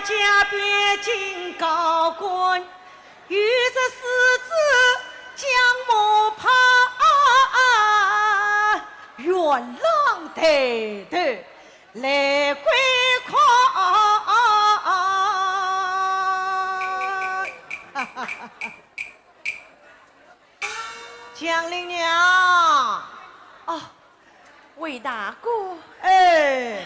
家别进高官，于是狮子将木耙，元朗抬头来归况。江陵娘，哦，魏大哥，哎，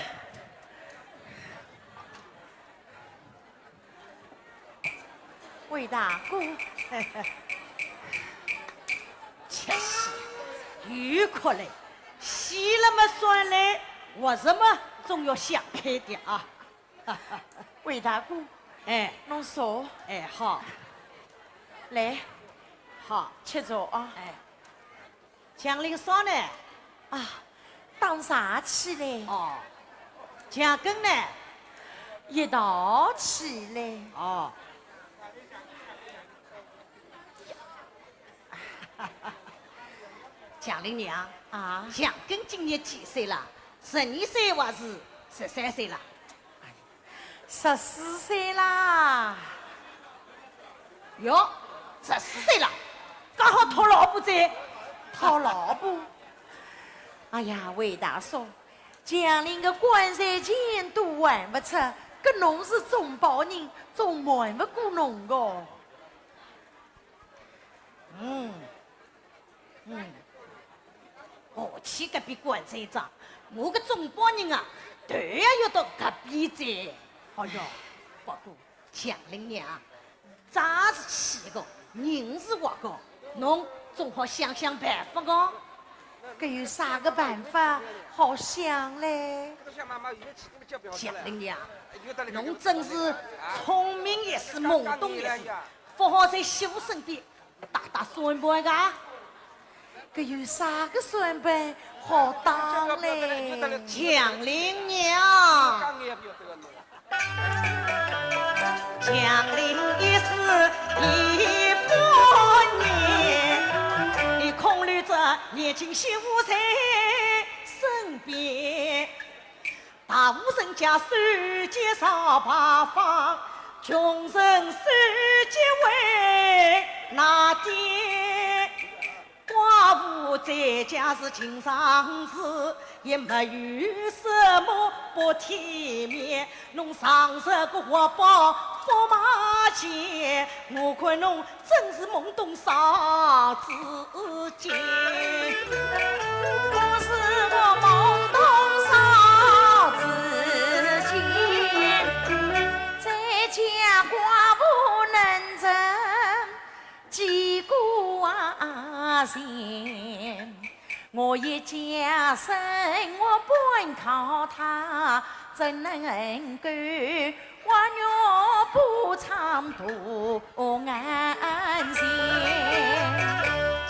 魏大哥，确实，有可能，洗了么算来，我什么总要想开点啊。魏大哥，哎，侬坐，哎，好，来好，吃着啊。哎，江陵嫂呢？啊，当啥去嘞？哦，江根呢？一道起来。哦，江陵娘啊，江根今年几岁了？12岁还是13岁了14岁啦。哟，14岁了，刚好讨老婆在。讨老婆。哎呀，魏大叔，江陵的官财钱都还不出，搿侬是中保人，总瞒不过侬个。我去隔壁管财长，我个中保人啊，当然要到隔壁在。哎哟，不过江陵娘，咋是去个，人是活个，侬总好想想办法个。搿有啥个办法好想嘞？江陵娘，侬真是聪明一时，懵懂一时，不好在媳妇身边打打算盘个。搿有啥个算盘好当嘞？江陵娘，江陵一时一百年，你空虑着年轻媳妇在身边，大户人家手接上八方，穷人手接为那爹。寡妇在家是经常子，也没有什么不体面。侬上这个活宝不马前，我看侬真是懵懂少自己。我是个懵懂少自己，在家寡妇能挣几个钱，我一家生活本靠他，怎能够花肉不长途安心？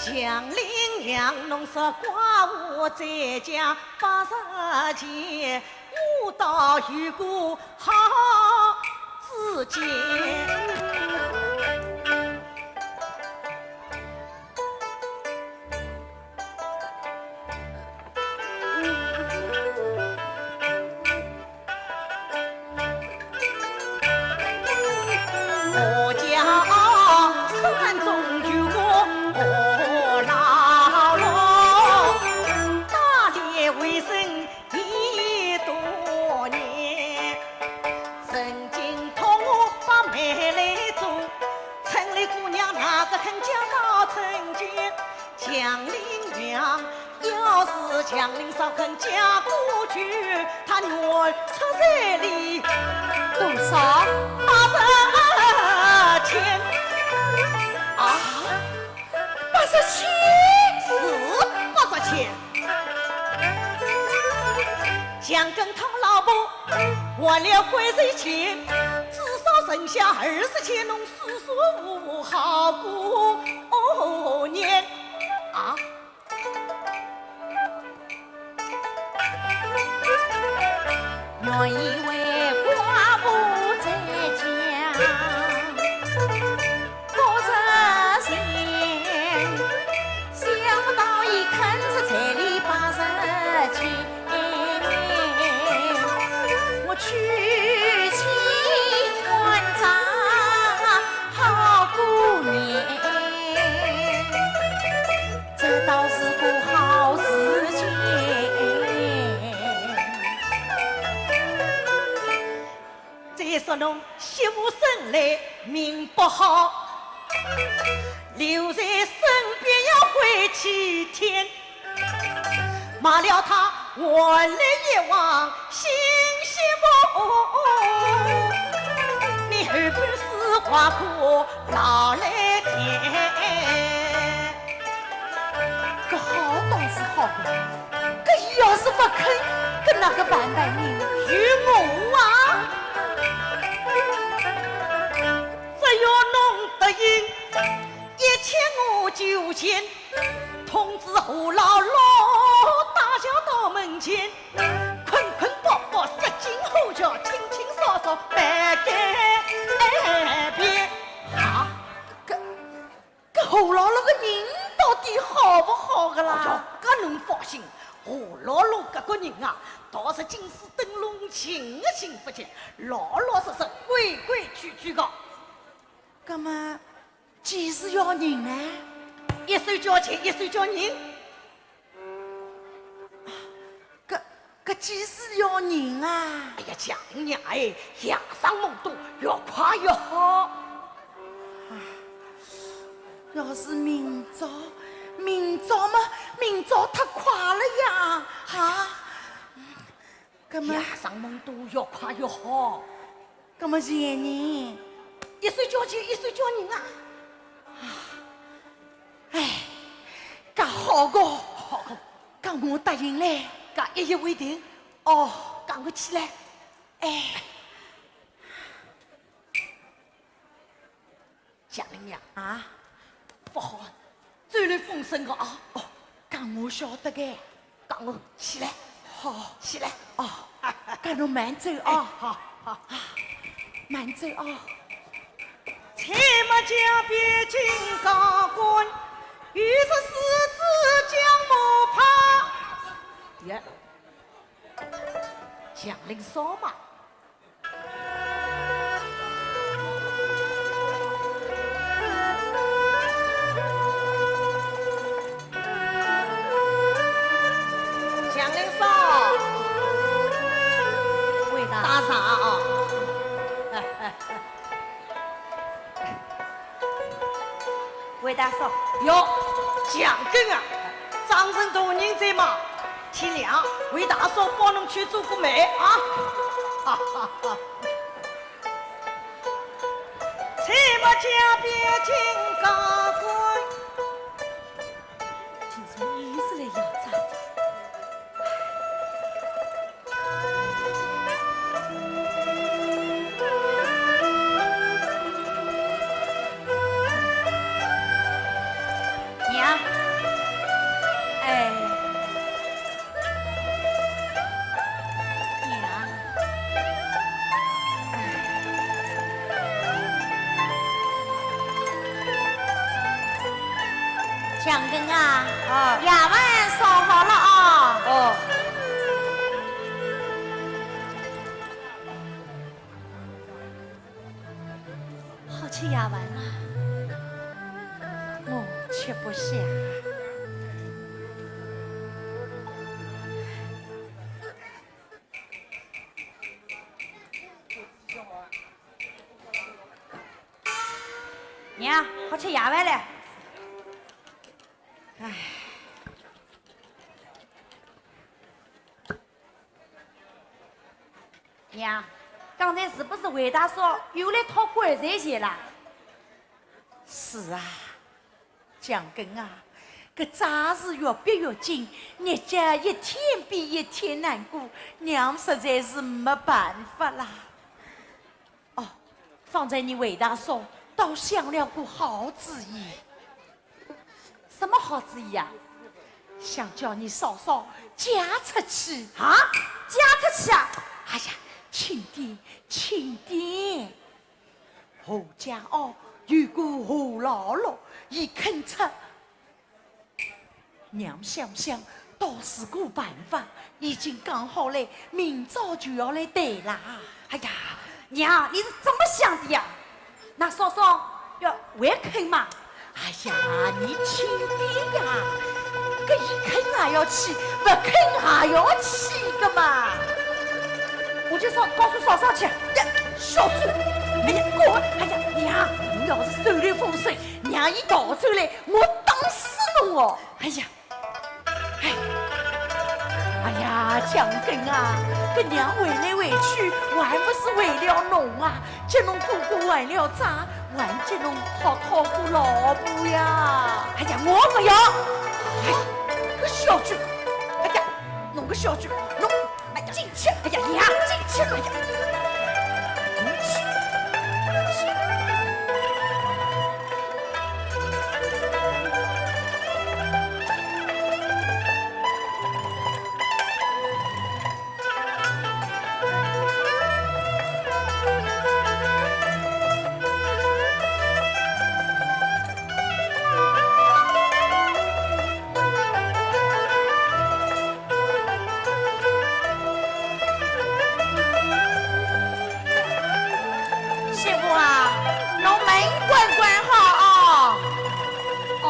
江陵娘，侬说寡妇在家80钱，我倒有个好自荐。我家山中有个何老龙，打猎为生已多年，曾经托我把媒来做，城里姑娘哪个肯将到城间？江陵娘要是江陵少肯嫁过去，她愿出彩礼多少80千啊？80千？是80千。江根讨老婆花了归谁钱？至少剩下20千，侬舒舒服服好过年啊！原以为寡妇在家过着闲，想不到一看出彩礼80千，我娶亲说侬媳妇生来命不好，留在身边要回去天，骂了他我来一往新媳妇，你后半世花苦劳来填。搿好倒是好的，搿伊要是不肯，搿哪个办办人？与我啊，只要侬答应，一切我就见。通知胡姥姥大轿到门前，捆捆包包塞进后轿，清清扫扫摆改变。啊，搿胡姥姥个人到底好不好个啦？搿侬放心，胡姥姥搿个人啊，倒是金丝灯笼情的幸福节，老老实实、规规矩矩的。搿么，几时要人呢？一手交钱，一手交人。搿几时要人啊？哎呀，强娘哎，亚上梦多，越快越好。要是明早嘛，明早太快了呀！啊，搿么亚上梦多，越快越好。搿么前人，一手交钱，一手交人啊！哎，搿好个，好个，搿我答应嘞。搿一言为定。哦，赶快起来！哎，蒋玲娘啊，不好，走漏风声个啊！哦，搿我晓得个。赶快起来，好，起来！哦，搿侬慢走哎，啊，好好。慢走啊。才没将别进高官，于是私自将我怕。呀，蒋灵烧嘛。蒋灵烧，魏大打岔啊！魏大嫂，哟，蒋根啊，张成大人在嘛？天亮，魏大嫂帮侬去做个媒啊！哈哈哈！才没将别进高官，今朝又是来要债的。娘，哎，娘，蒋根啊，牙丸烧好了啊。哦，好吃牙丸啊，我吃不下。娘，好吃牙丸嘞。哎，娘，刚才是不是魏大嫂又来讨棺材钱啦？是啊，蒋根啊，搿债是越逼越紧，日脚一天比一天难过，娘实在是没办法啦。哦，方才你魏大嫂倒想了个好主意。什么好主意呀？想叫你嫂嫂嫁出去啊！嫁出去啊！哎呀，轻点，轻点。胡家哦，有个胡姥姥，伊肯出。娘想想，倒是个办法，已经讲好了，明早就要来谈啦。哎呀，娘，你是怎么想的呀？那嫂嫂要还肯嘛？哎呀，你轻点呀！搿一肯还要去，不肯还要去个嘛！我就告诉嫂嫂去，小子，哎呀，哥，哎呀，娘，你要是手里风水，娘一逃出来，我打死侬哦！哎呀，哎呀，江根啊，这娘回来回去，还不是为了侬啊？叫侬哥哥还了账，还叫侬好讨过老婆呀！哎呀，我不要！哎，个小猪，哎呀，侬个小猪，侬，哎呀，进去！哎呀，娘，进去！哎呀，媳妇啊，侬门关好啊！哦。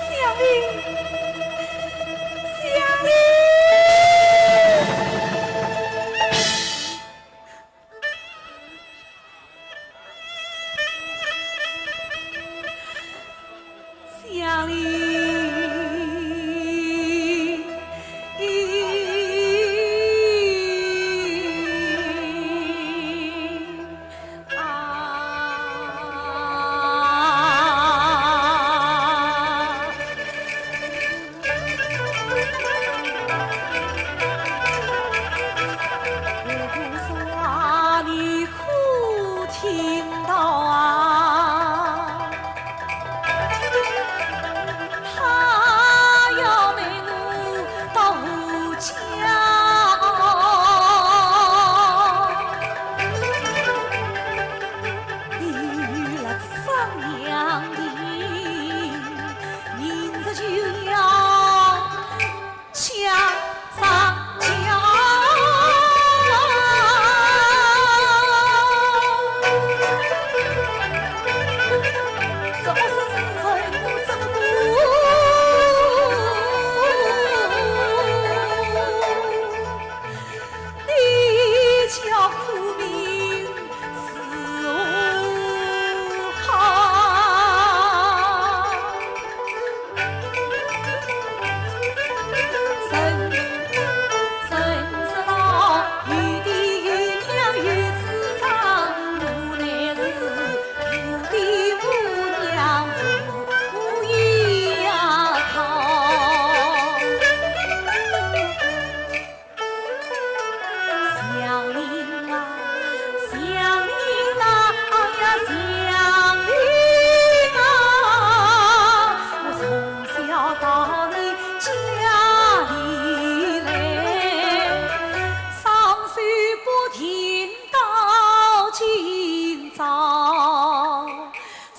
香菱，香菱。乡里你可听到啊？他要带我到家，遇了张娘的，明日就要抢上轿。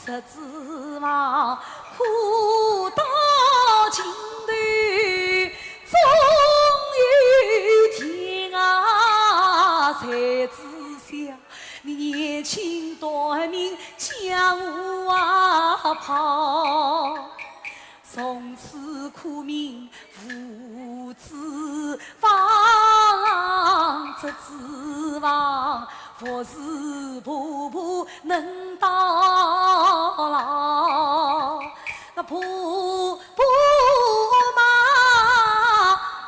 十指望苦到尽头，终有天啊！才知晓你年轻短命，将我啊跑。从此苦命无指望，只指望佛是婆婆能到老。那婆婆嘛，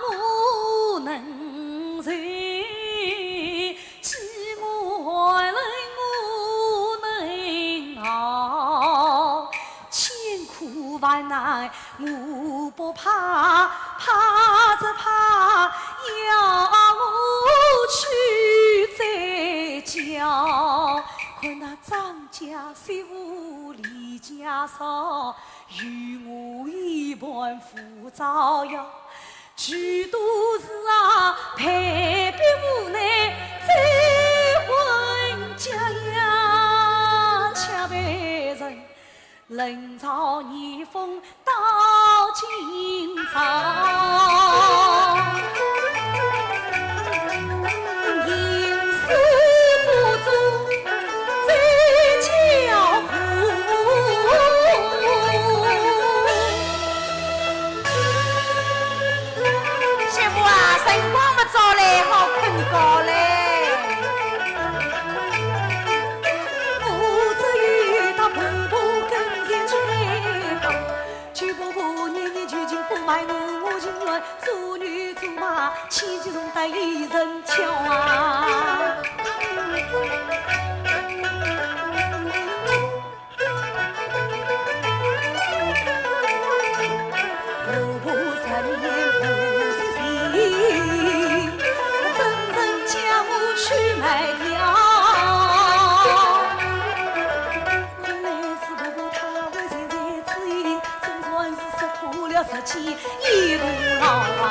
我能受；欺我害人，我能熬。千苦万难我不怕，怕只怕要我去再教。看那张家媳妇李家嫂，与我一般扶照耀，许多事啊陪逼无奈，再婚嫁呀恰别人。人潮逆风到今朝，吟诗不足再叫苦。媳妇啊，辰光不早嘞，好困觉嘞。卖我情愿做女做马，千金重担一人挑啊！婆婆陈言不是心，真正将我去卖掉。原来是婆婆她为钱财之意，总算是识破了实情。一路老啊！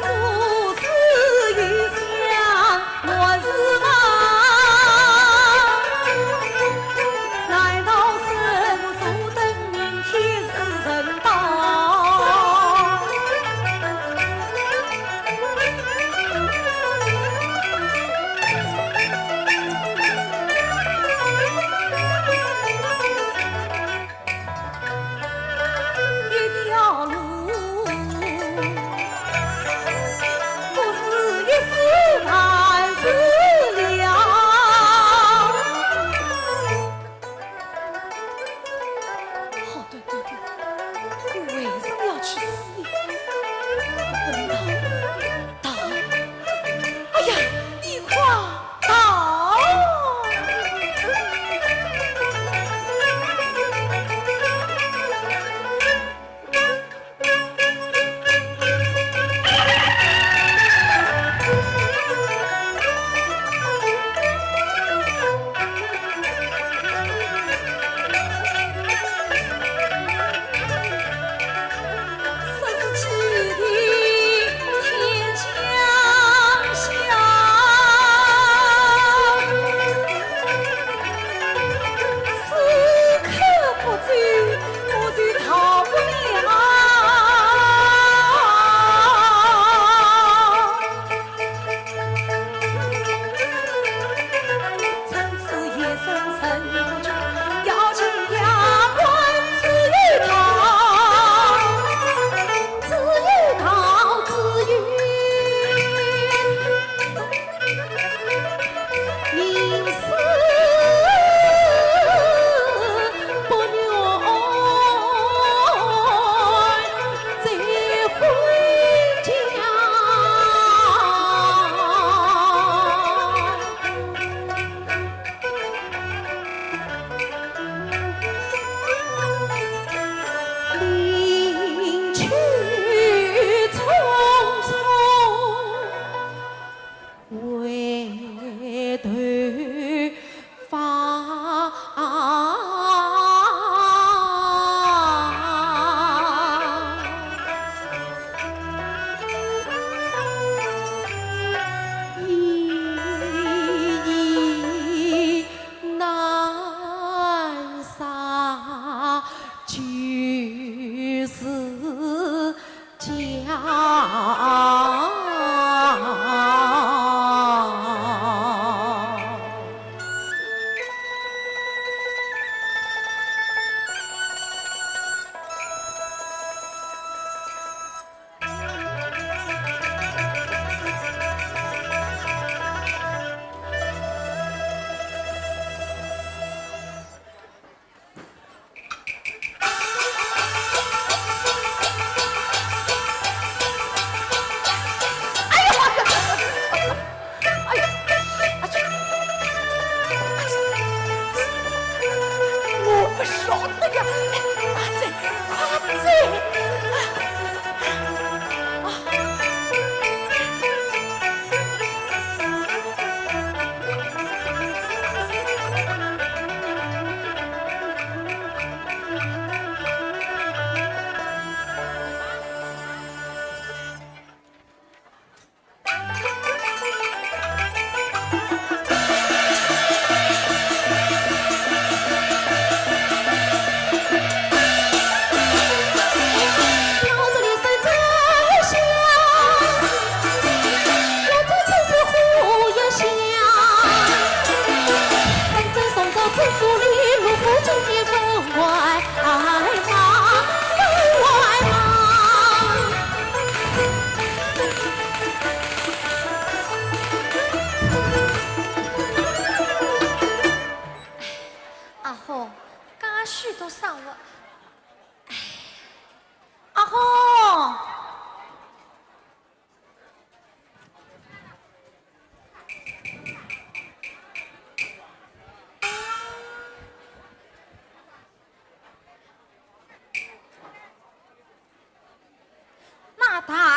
做事一想我是忙，难道是我坐等明天是人道？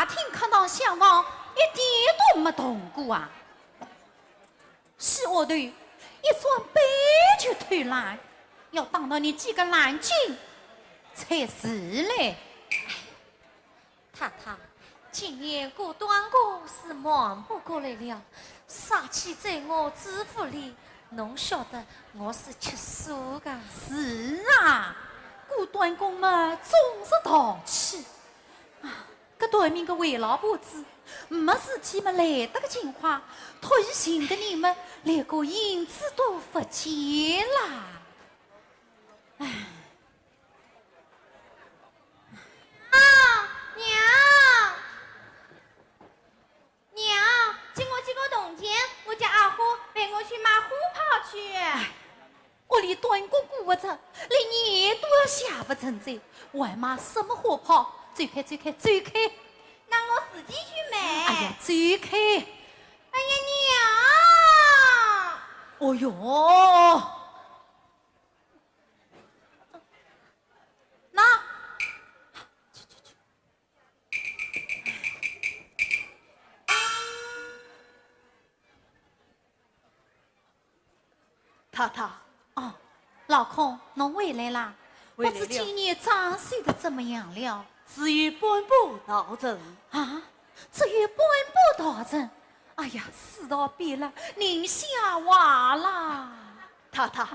大厅看到相房，一点都没动过啊！是我的一双杯就推来，要当到你几个蓝军才是嘞。太太，今年过端午是忙不过来了，杀气在我脂肪里，侬晓得我是吃素的。是啊，过端公嘛总是淘气啊！搿对面个韦老婆子，没事体嘛来得个情话，推行的你们连个银子都不见啦！哎。娘，经过几个冬天，我家二虎陪我去买虎跑去。我连端公过不成，连年都要下不成债，我还买什么虎跑？走开，走开，走开！那我自己去买。哎呀，走开！哎呀，娘！哦哟，那。太太，哦，老公，侬回来啦？回来了不知今年长睡得怎么样了？只有半步到阵。啊，只有半步到阵。哎呀，世道变了，宁夏娃啦！太太，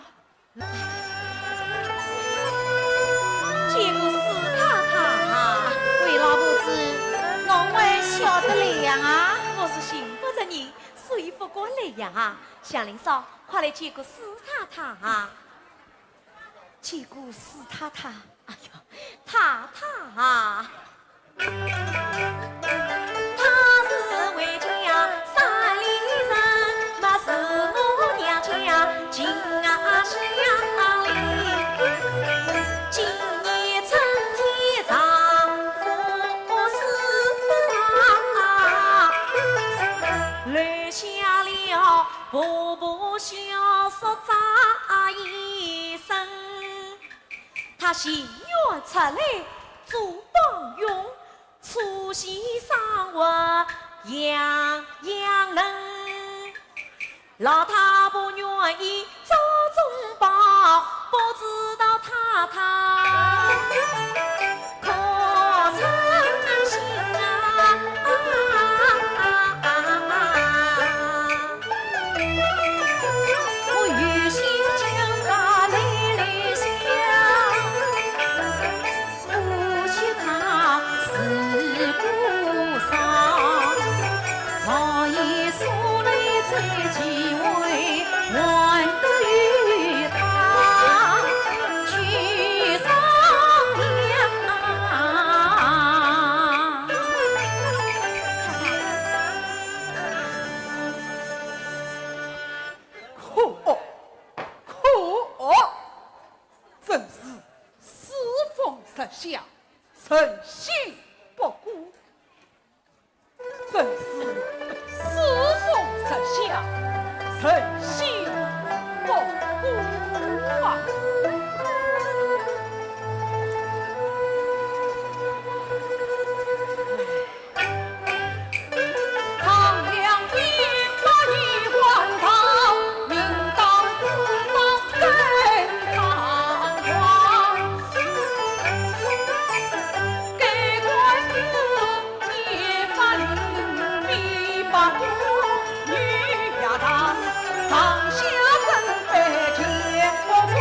见过史太太。韦老婆子，侬还晓得来呀啊？我是幸福的人，所以不过来呀。祥林嫂，快来见过史太太啊！见过史太太。哎呦，太太啊！他是为家三里人，那是我娘家亲啊乡里。今年春天丈夫死啊，留下了婆婆小叔扎一生。他心愿出来做帮佣，粗细生活样样能。老太婆愿意做中保，不知道太太可诚心啊！我有心将他来来想，夫妻他是故丧，老爷所累在几位，还得与他去商量。真是世风实相，诚信不顾。真是世风实相，诚信不顾啊！唐两兵把一换套，明当自当更堂皇。该官司也法律必把我女呀当，上下正北见我不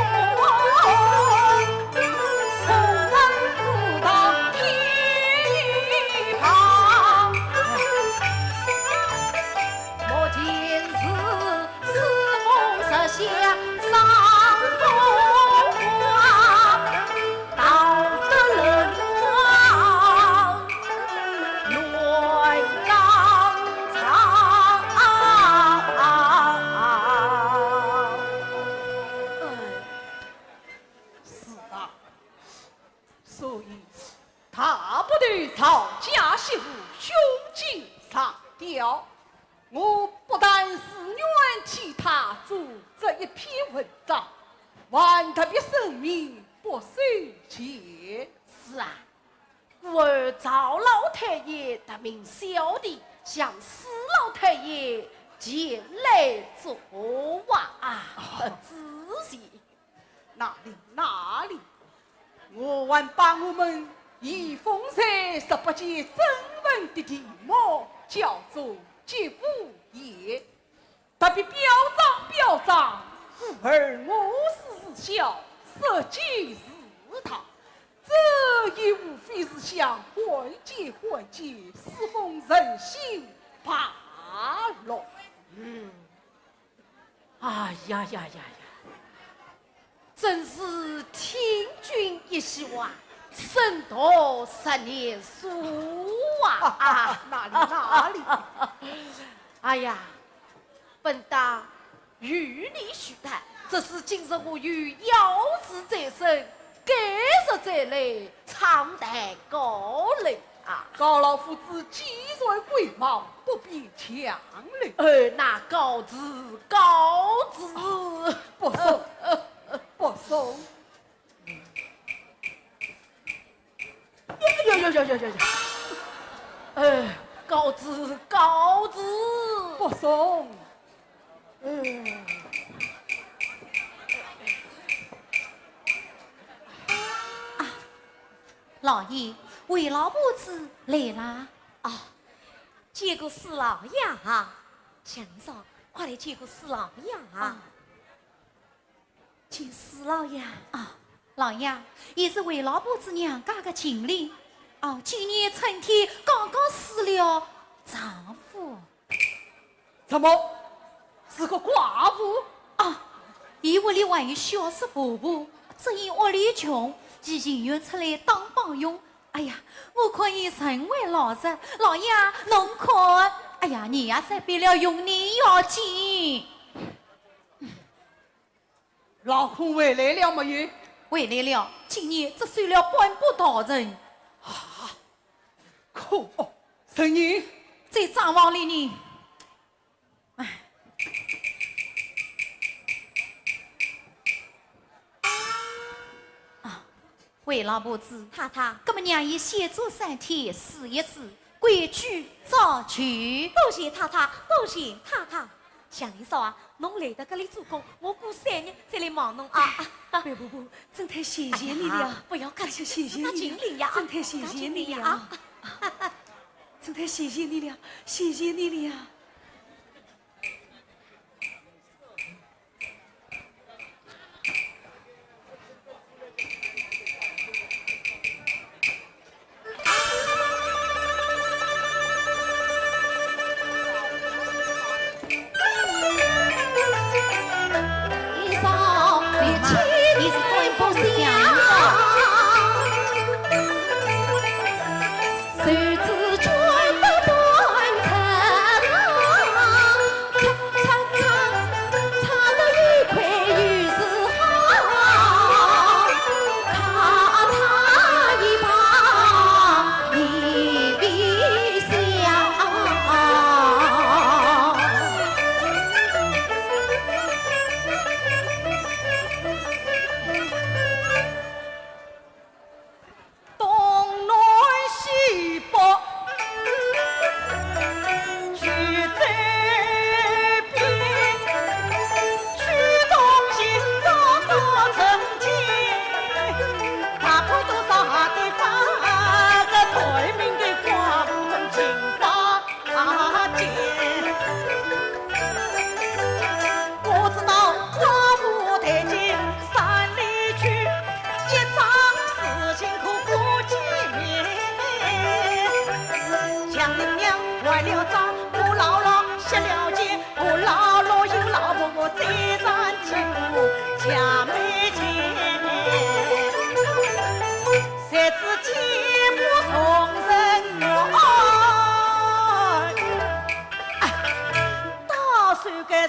红恩自当天旁。莫见是世风实相上中华，道德沦亡乱纲常。是啊，所以他不对曹家媳妇胸襟上吊。我不但是愿替他做这一篇文章，还特别声明不收钱。是啊，故而赵老太爷得名小弟，向史老太爷前来作望知县。哪里？我还把我们一封山18节征文的题目叫做节夫爷，特别表彰，故而我是小，实际是他。这也无非是想缓解世风人心罢了。哎呀！真是听君一席话，胜读10年书啊！哪里？哎呀，本大与你许谈，这是今日我与要旨在身，改日再来长谈高论啊！高老夫子既然贵貌，不必强留。那告辞，不送。告辞，不送。老爷，为老婆子来啦！见过四老爷啊！向你说，快来见过四老爷啊！见四老爷老爷也是为老婆子娘家的情理。今年春天刚刚死了丈夫。怎么是个寡妇？伊屋里还有小叔婆婆，只因屋里穷，伊情愿出来当帮佣。哎呀，我看伊人为老实，老爷侬看，哎呀，你也再别了用你要紧。老公回来了没有？回来了，今年只算了半步道人。神人在账房里呢。为老婆子，太太，葛么让伊先做3天，试一试，规矩照去。多谢太太，多谢太太。向你说侬来到这里做工，我过3日再来忙侬啊！贝婆婆，真太谢谢你了，不要客气，谢谢你呀，真太谢谢你了，真太谢谢你了，谢谢你了。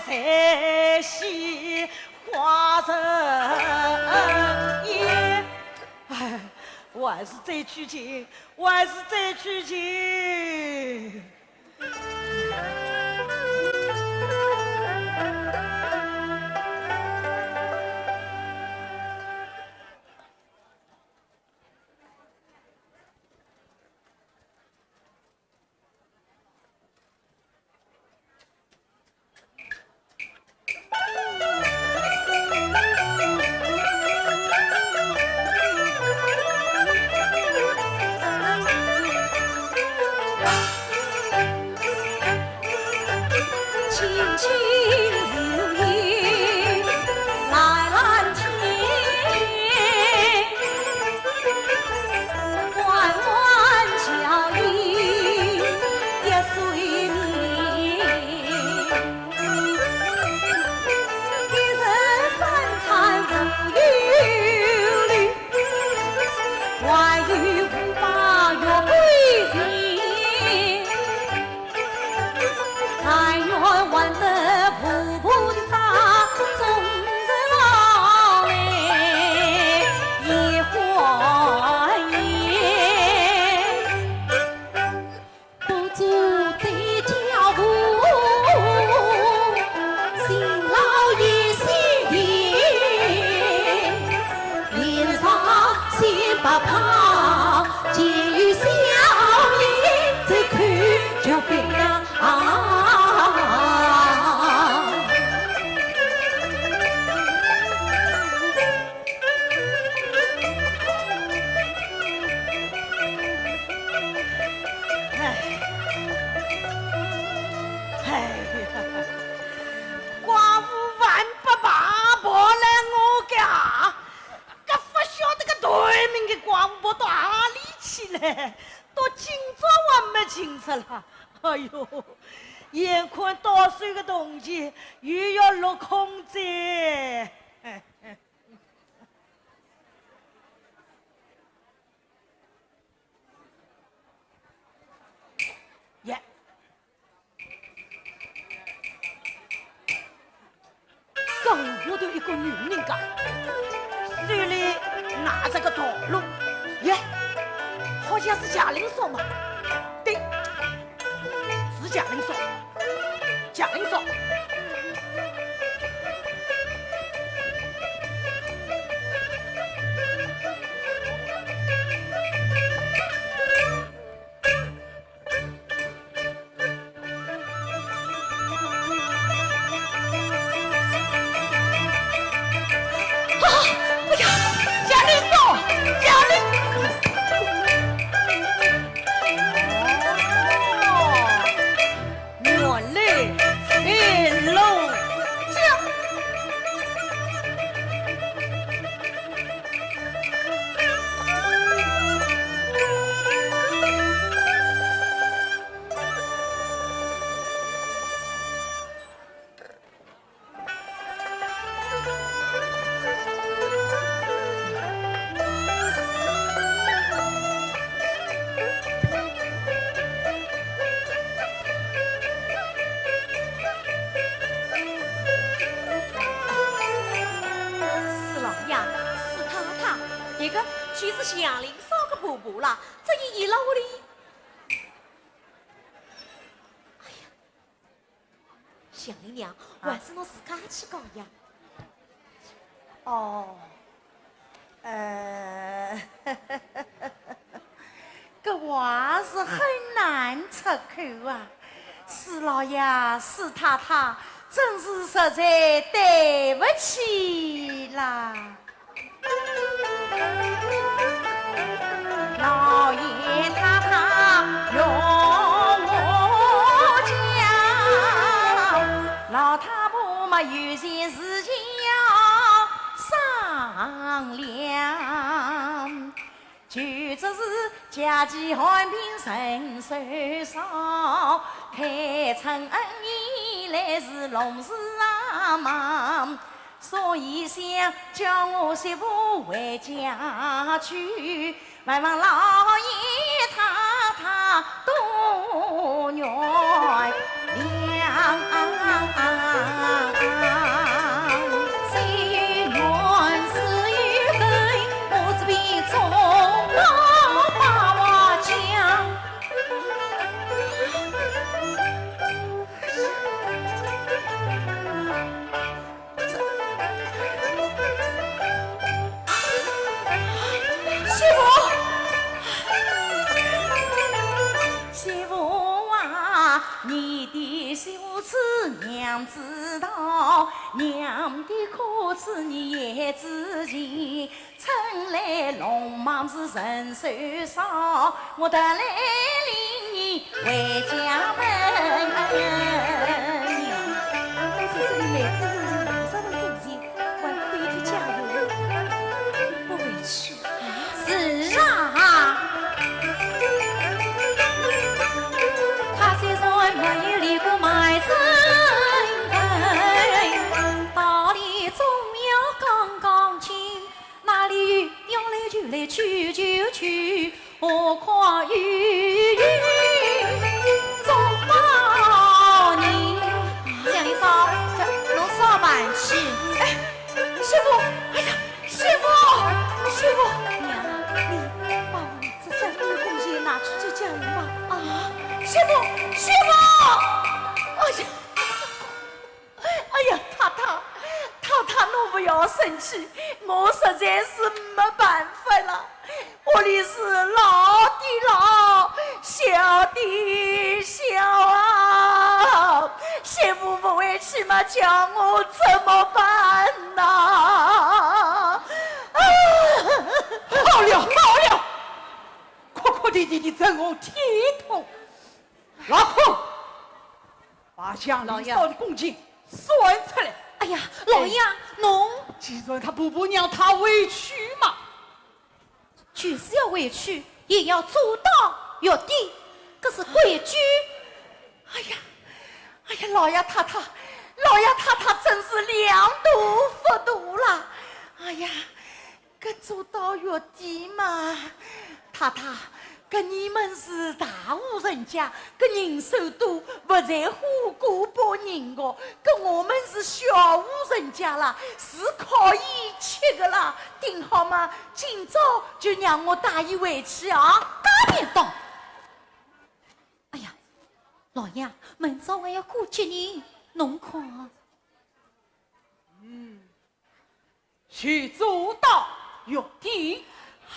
才惜花人烟，我还是再取钱，情如意来蓝天，弯弯桥影也随你，一人三餐无忧虑，外有五八月归人，但愿玩得普普的扎，终日老来一欢颜，不住在脚步，辛劳一心田，脸上先不怕，见有笑颜，再看就别啊。哎呀，寡妇万不罢婆来我家，这不晓得个对面的寡妇婆到哪里去了？到今朝还没清楚了。哎呦，眼看多岁的东西又要落空在。耶！刚我的一个女人家，手里拿着个大炉，耶，好像是贾玲嫂嘛？对，是贾玲嫂，贾玲嫂。是祥林嫂个婆婆啦，这一老哩。哎呀，祥林娘，还是侬自家去讲呀。哦，这话是很难出口啊！史老爷、史太太，真是实在对不起啦。老爷太太容我讲，老太婆嘛有些事情要商量，就只是家计寒贫人手少，开春以来是农事啊忙。所以想叫我媳妇回家去，拜望老爷太太多原谅。虽然是一根，我这边从老把话讲。媳妇啊，你的羞耻娘知道，娘的可耻你也知情。春来农忙是人手少，我得来领你回家门。媳妇，媳妇！哎呀，哎呀，太太，侬不要生气，我实在是没办法了。我里是老的老，小的小啊，媳妇不回去嘛，叫我怎么办呐？好了，哭哭啼啼的整我体痛。老孔，把乡里烧的公金算出来。哎呀，老爷，侬既然他婆婆让他委屈嘛，就是要委屈，也要做到有底，这是规矩。哎呀，老爷太太真是两度不度了。哎呀，搿做到月底嘛，太太，搿你们是大户人家，搿人手多，不在乎过百人个，搿我们是小户人家啦，是可以吃的啦。顶好嘛，今朝就让我带伊回去啊！大便动。哎呀，老爷，明朝还要过节呢，侬看。去做到有底。啊！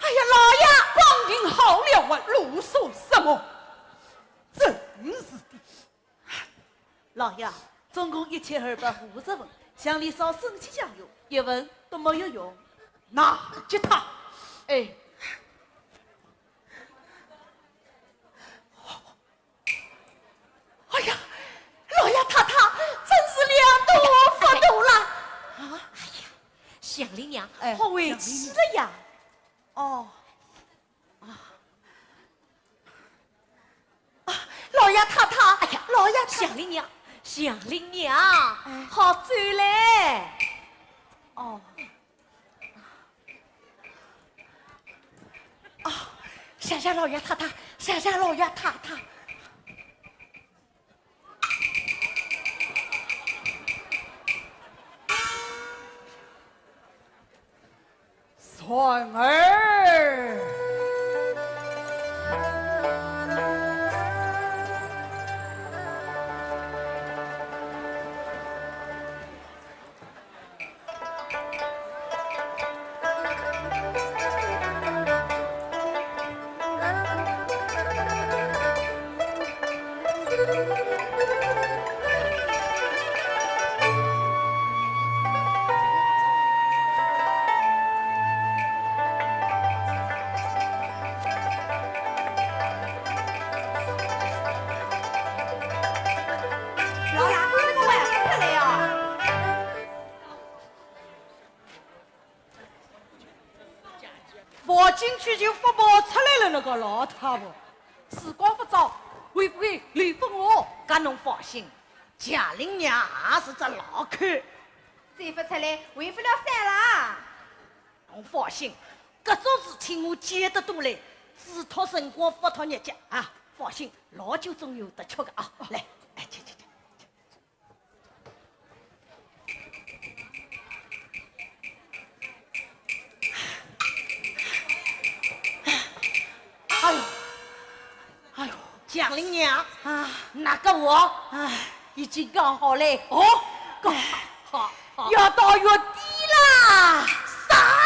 哎呀，老爷，光听好了啊，啰嗦什么？真是的。老爷，总共1250文，乡里烧生气酱油1文都没有用。那接他，哎，哎呀，老爷太太真是两度不度了。啊！哎呀，乡里娘，哎好委屈了呀。哦，老爷太太，哎呀，老爷太乡里娘，好走嘞。哦，谢谢老爷太太，谢谢老爷太太。算儿。放进去就发报出来了，那个老太婆。时光不早，会不会累疯我？搿侬放心，贾玲娘也是只老口。再不出来，违不了三啦。侬放心，搿种事体我见得多嘞，只托辰光不托日脚啊！放心，老酒总有得吃的啊！来，哎，去。哎呦，蒋玲娘啊，那个我已经讲好嘞。哦，讲好，要到月底啦。啥？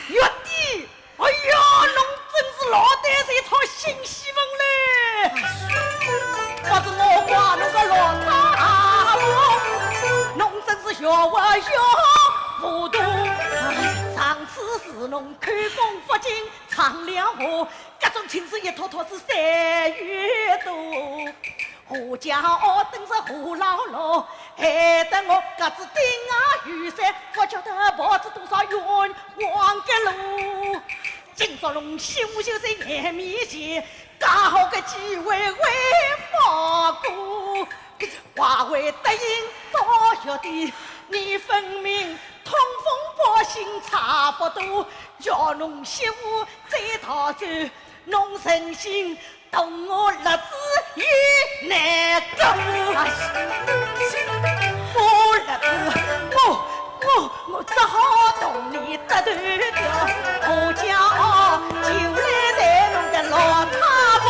月底？哎呀，侬真是老胆是一套新戏文嘞！不是我怪侬个老太婆，侬真是小我小糊涂。上次是侬看风发金唱两河，各种情事一套套是3月多。胡家哦，等是胡姥姥，害得我各自顶啊雨伞，不晓得跑子多少冤枉个路。今朝龙秀秀在眼面前，刚好个机会为发过，话为得应多晓得，你分明通风报信差不多，叫侬媳妇再逃走，侬忍心动我日子也难过。我日子，我只好同你得断掉，我家就来待侬个老太婆。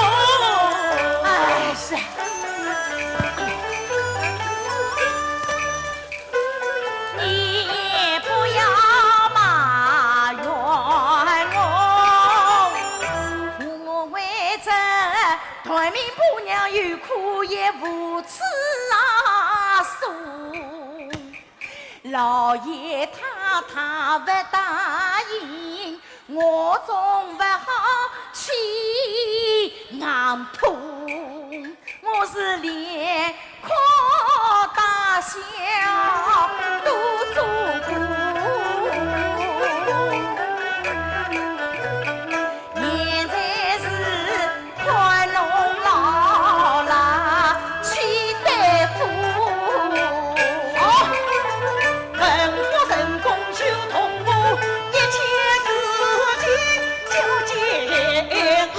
团民婆娘有苦也无处诉，老爷太太不答应，我总不好去硬碰，我是连夸大小都做过。现在是宽容老了去对付，人不成功就同步，一切事情就结束。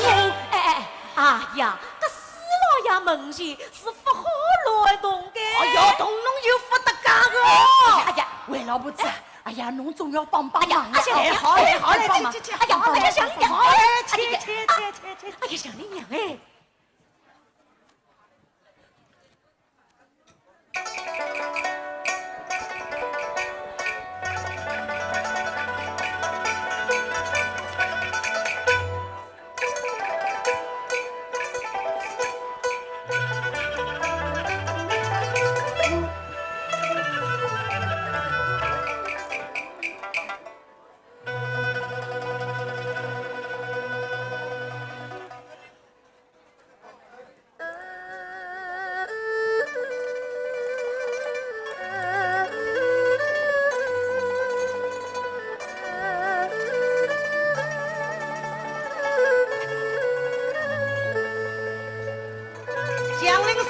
哎呀，这死老爷门前是不好乱动的。哎呀，动弄就不得干个。哎呀，魏老婆子，哎呀，侬总要帮帮忙呀！哎，好嘞，好嘞，帮忙！去，哎呀，哎呀，小丽娘，好嘞，去，哎呀，小丽娘哎。江陵嫂，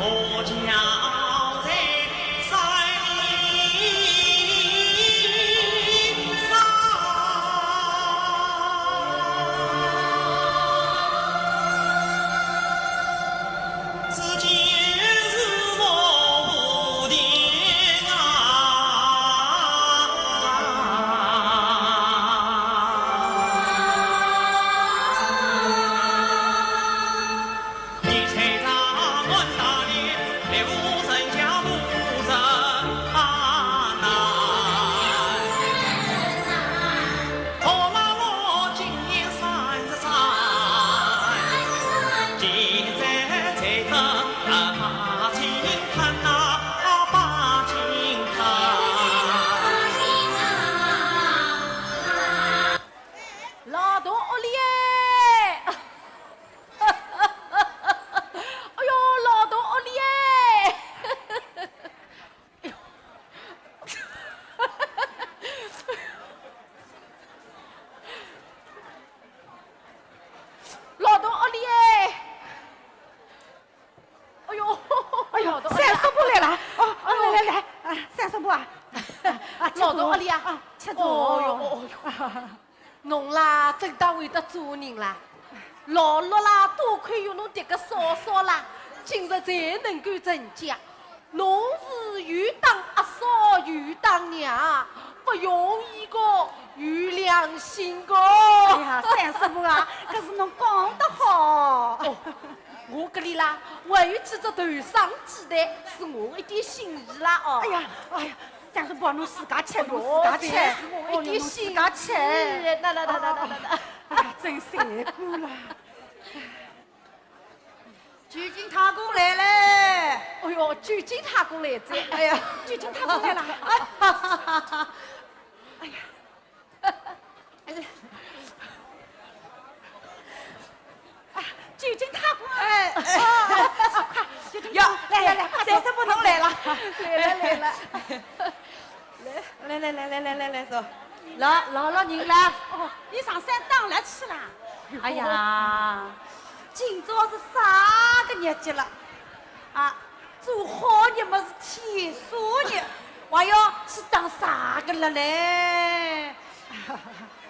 我家在山上，只见是我无定啊。你猜咱们大连刘神家不人难，好嘛我今年33，现在才得八斤看呐八斤看。老大屋里哎，哎呦，老大屋里哎，老大屋里哎，哎呦，哎呦，三叔伯来了，来，三叔伯啊，老大屋里啊，吃住。哦哟，侬啦真当会得做人啦，老陆啦，多亏有侬迭个嫂嫂啦，今日才能够成家。侬是又当阿嫂又当娘，不容易个，有良心个。哎呀，三叔伯啊，可是侬讲得好。哦，我搿里啦，还有几只头上鸡蛋，是我一点心意啦哦。哎呀，三叔伯侬自家吃，侬哟，自家吃，是我一点心意。自家吃。那，哎呀，真辛苦了。鞠金太公来了。哎呦，鞠金太公来着！哎呀，鞠金太公来了。哎呀，鞠金太公哎，哟，来，三叔伯侬来了，来了，来，走。老人啦！哦，你上山当了去了。哎呀，今朝是啥个日节了？啊，做好日么是天数日，还要去当啥个了嘞？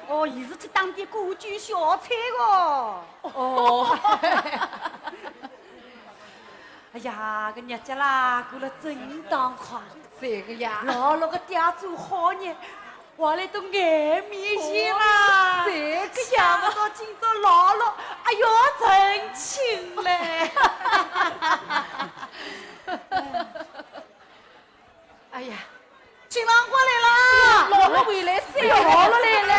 哦，伊是去当点歌剧小菜哦。哦，哎呀，个日节啦，过了真当快。这个呀，老个爹做好日，我来都眼面前啦。这个想不到今朝老了，哎呦，真亲嘞！哎呀，新郎官来啦！老了回来噻，老了来了。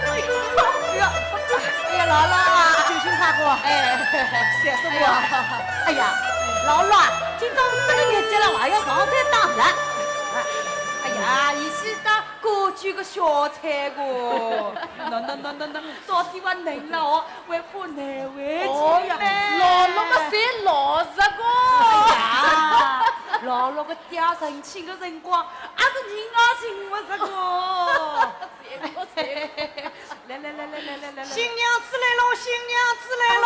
哎呀，姥姥，九星大哥，哎，三十哎呀，哎呀，姥姥啊，今朝是个日节了，还要上菜打人。哎呀，伊是当歌剧个小菜个，那，到底我能了哦，还怕难为情呀。老了么侪老实个。哎呀，姥姥个爹成亲个辰光，也是人也寻不着个。来，新娘子来喽，新娘子来喽，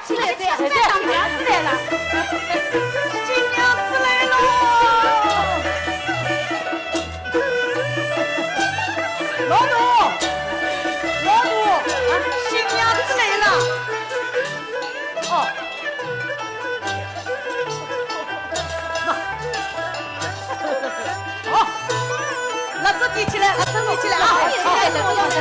新娘子来了，新娘子来了。新娘子来喽，老奴，新娘子来了。哦，好，那这提起来，这提起来啊！不要钱。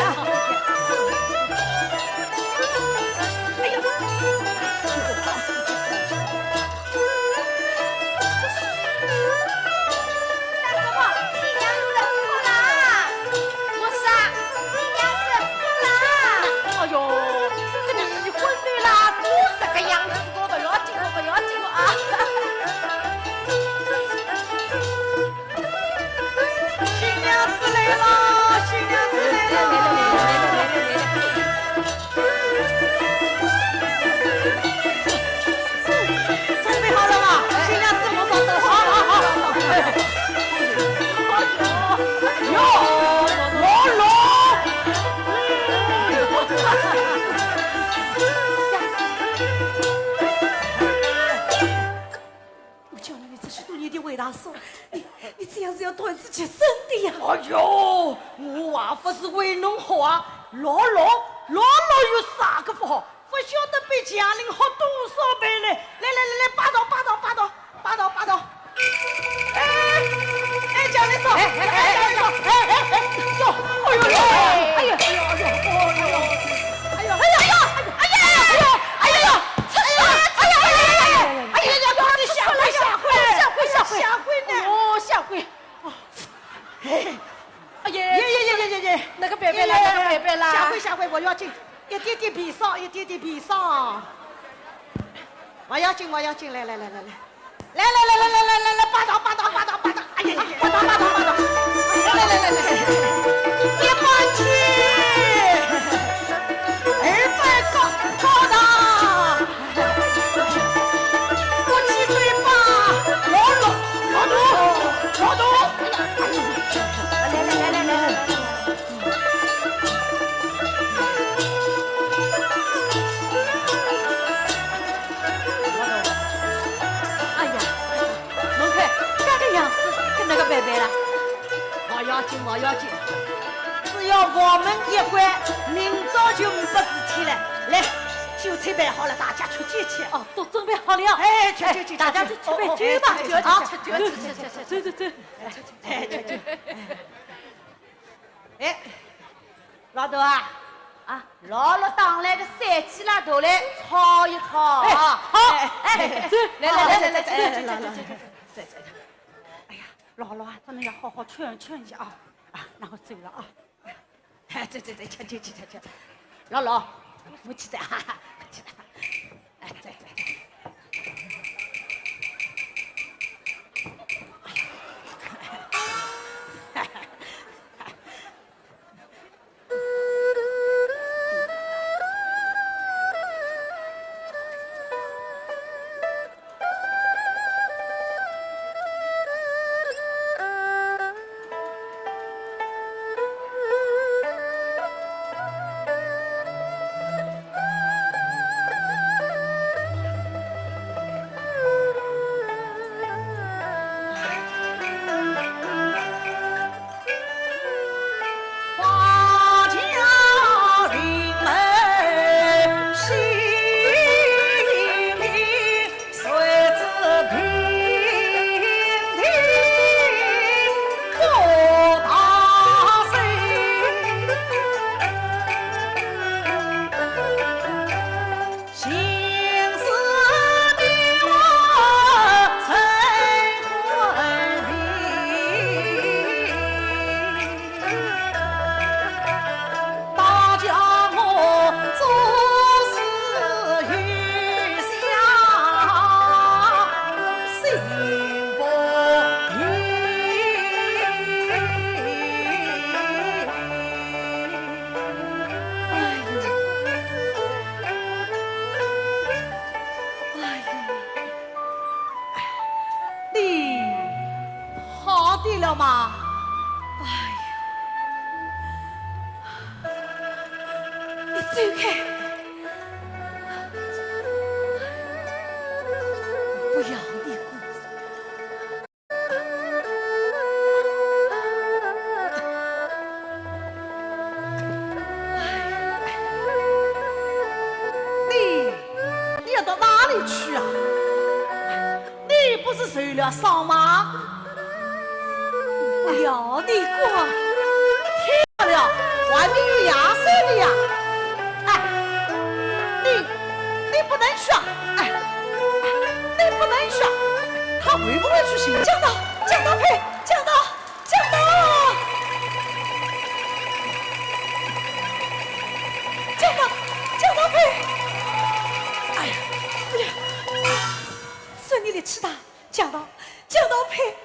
你这样是要断子绝孙的呀！哎呦，我还不是为侬好啊！老有啥个不好？不晓得比贾玲好多少倍嘞！来，霸道！哎，贾玲嫂，贾玲嫂，哟，下回呢？哦，下回。哎呀，那个贝贝啦，下回我要紧，一点点皮伤，我要紧，来，霸道，哎呀，霸道，来，一把起，200高大，不起嘴巴，老奴，来。拜了，我要紧，只要我们一关，明早就没事体了。来，酒菜摆好了，大家吃酒去。哦，都准备好了。哎，去，大家去准备酒吧。好，走。哎，去。哎，老头啊，老了当来个3鸡拉头来炒一炒啊！好，走，来，走。姥姥啊，咱们要好好劝一下啊！然后走了啊！哎，走，去。姥姥，不去的哈，不去的。哎，走。的了吗？你走开！不要你过。你要到哪里去啊？你不是受了伤吗？不要你过。天了，外面有牙塞的呀！哎，你不能去啊！哎，你不能去啊！他会不会去行？江导，江导配，江导，江导，江导，江导配。哎呀，不要！算你的气大，江导，江导配，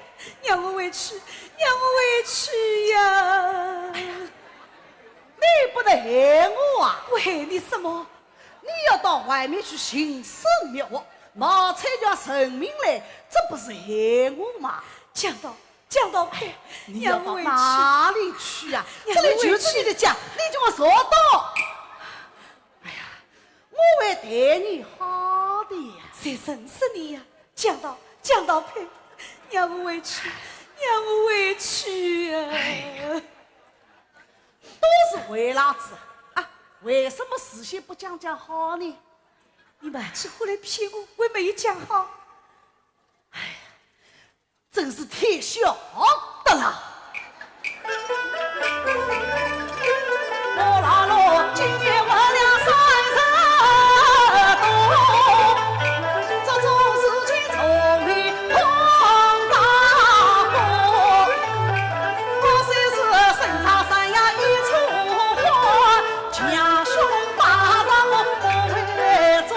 让我委屈，让我委屈呀！你不得害我啊！我害你什么？你要到外面去行神了，冒采掉神明来，这不是害我吗？江导，江导配，你要到让我委屈。哪里去啊？让这里我委屈就是你的家，你就要说到。哎呀，我会对你好的呀。谁认识你呀？江导，江导配，让我委屈，让我委屈呀！都是为哪子啊？为什么事先不讲好呢？你满起话来骗我，我没讲好。真是太小的了。我拉罗今年我俩30多，这种事情从未碰到过。我虽是身上三呀一处花，家兄把让我不会做。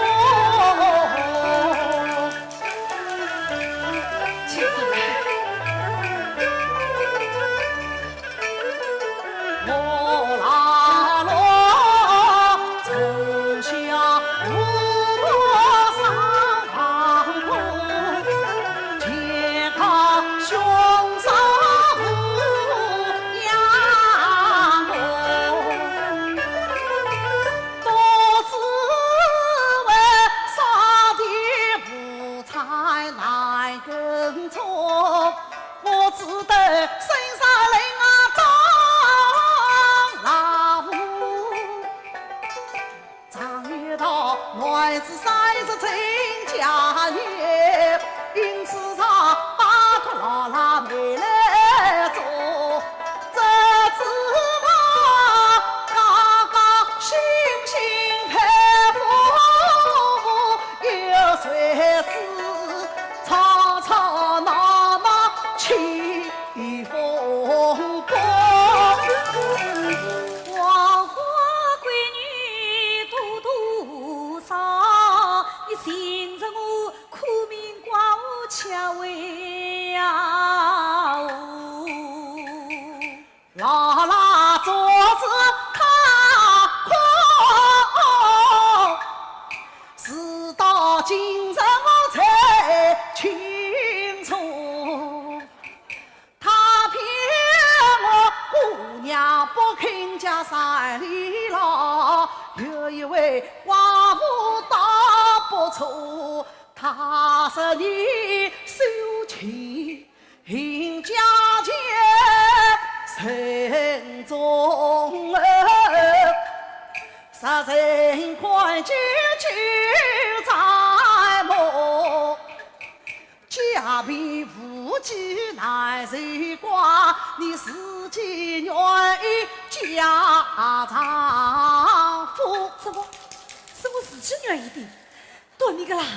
我拉罗从小无多伤亡苦，健康兄嫂养我，多自问上帝无才难耕种，我只得身上人啊当老夫，常遇到男子30成家业，因此上巴托老拉没来做，这只望刚刚心心佩服，有谁知吵吵闹闹起风波。黄花闺女多多少，你寻着我苦命寡妇巧为呀！拉拉桌子踏空，事到今日我才清楚，他骗我姑娘不肯嫁山里老，有一位寡妇倒不错，她是你收起家节慎重杀人快句句在目，家贫无计难谁挂，你自己愿意嫁丈夫。怎么是我自己愿意的？多你个老子！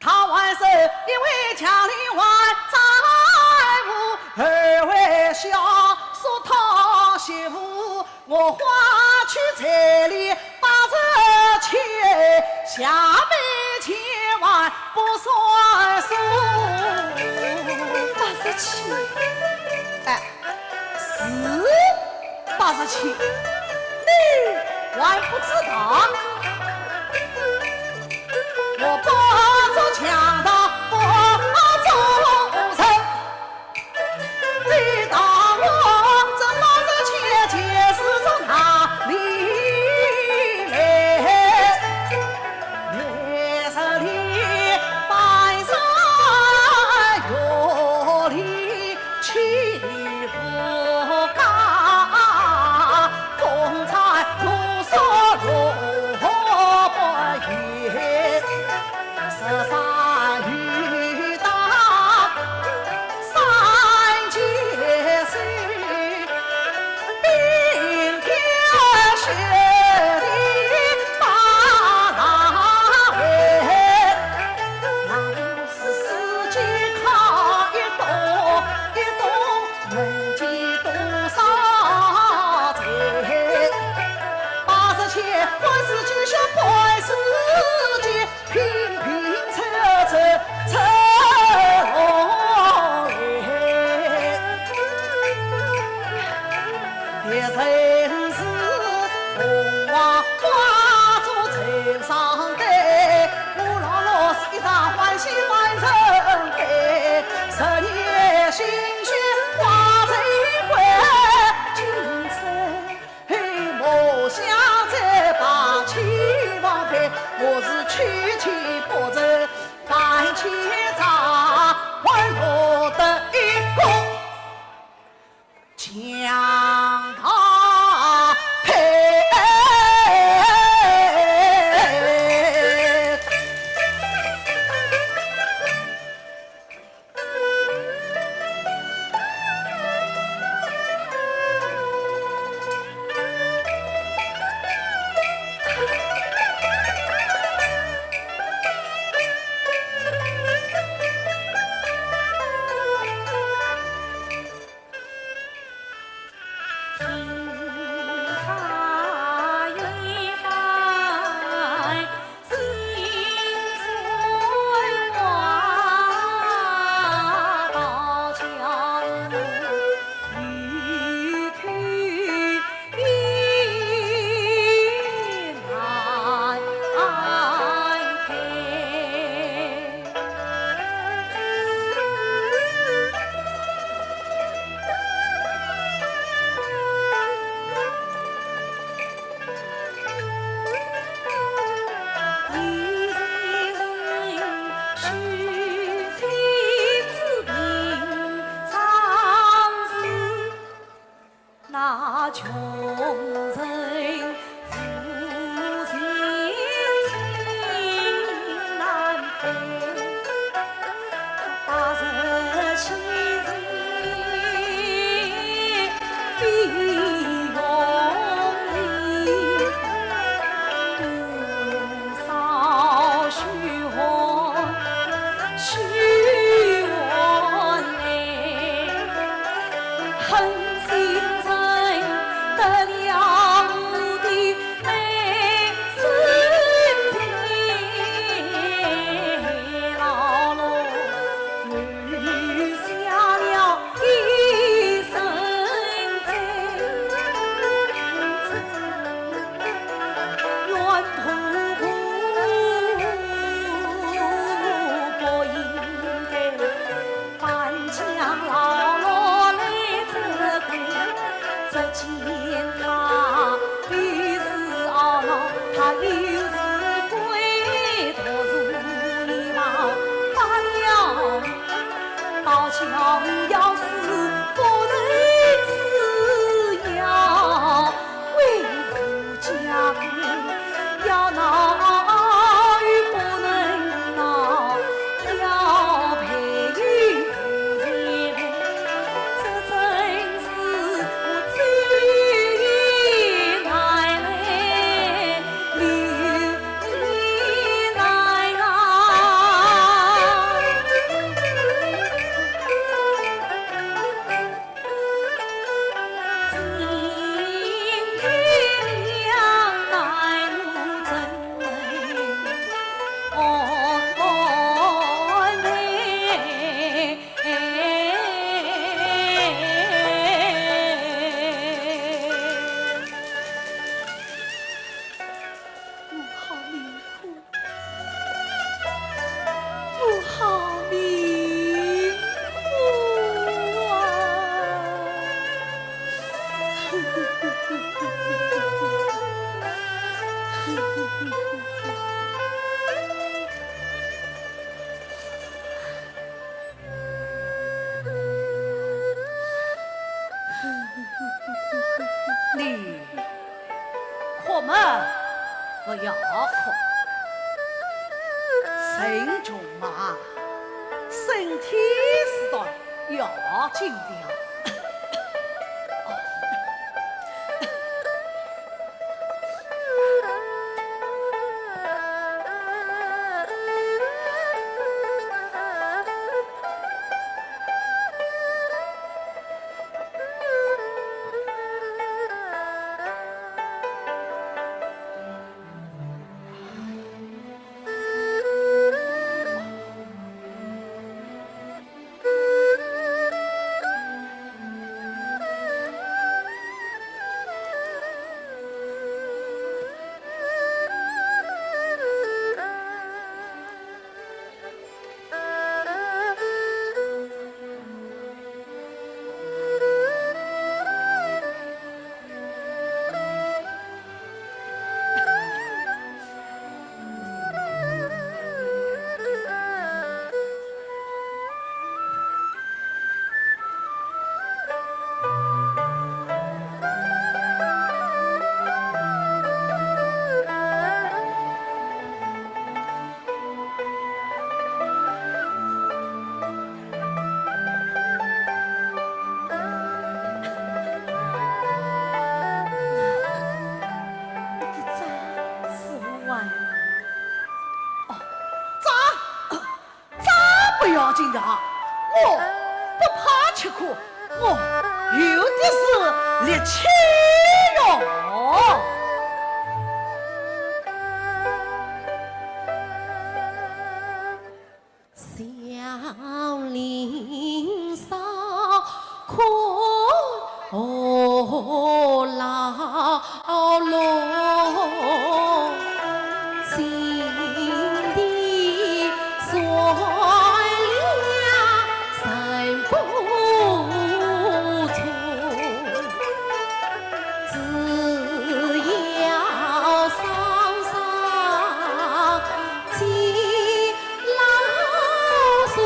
他还是因为家里还债务，二位小说讨媳妇，我花去彩礼80千，下面千万不算数。80千，哎，是80千，你还不知道？我不做强盗，不做人，要强要死，不能死，要归附家规，要闹与不能闹，要陪与不陪，这真是我最爱的刘奶奶。今天两奶母真我好命苦啊！你哭嘛，不要哭，心中嘛，身体是的要紧的。不要紧的，我不怕吃苦，我有的是力气哟。小林上困老龙，心底所量三不从，只要上上进老鼠。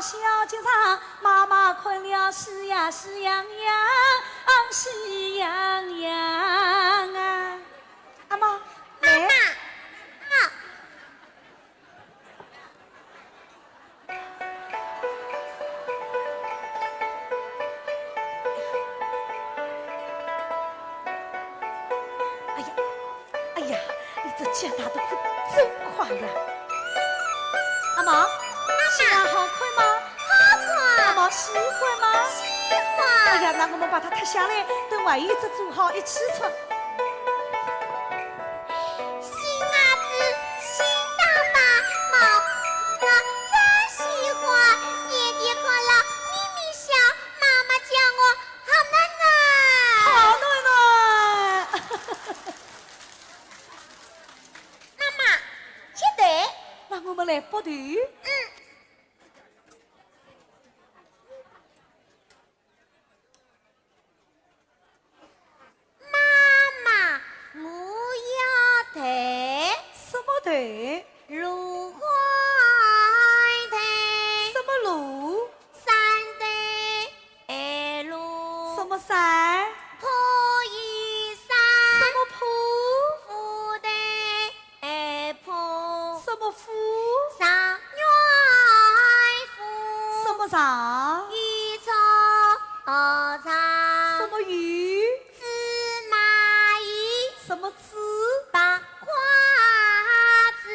小街上，妈妈困了，喜呀喜洋洋，喜洋洋啊！阿妈，来。哎呀，你这脚打得可真快呀！阿毛，现在好快吗？好快，阿毛喜欢吗？喜欢。哎呀，那我们把它脱下来，等外衣子做好一起穿。新伢子，新当妈，毛我真喜欢。年底快了，咪咪笑，妈妈叫我好暖暖。好暖暖！妈妈，现在，那我们来剥头。妈妈，我要抬什么头？芦花抬，什么路？山抬路，什么山？破衣什衫，么铺？富抬破，什么夫？上元夫，什么上？一草长，什么鱼？芝麻鱼，什么枝？白瓜子，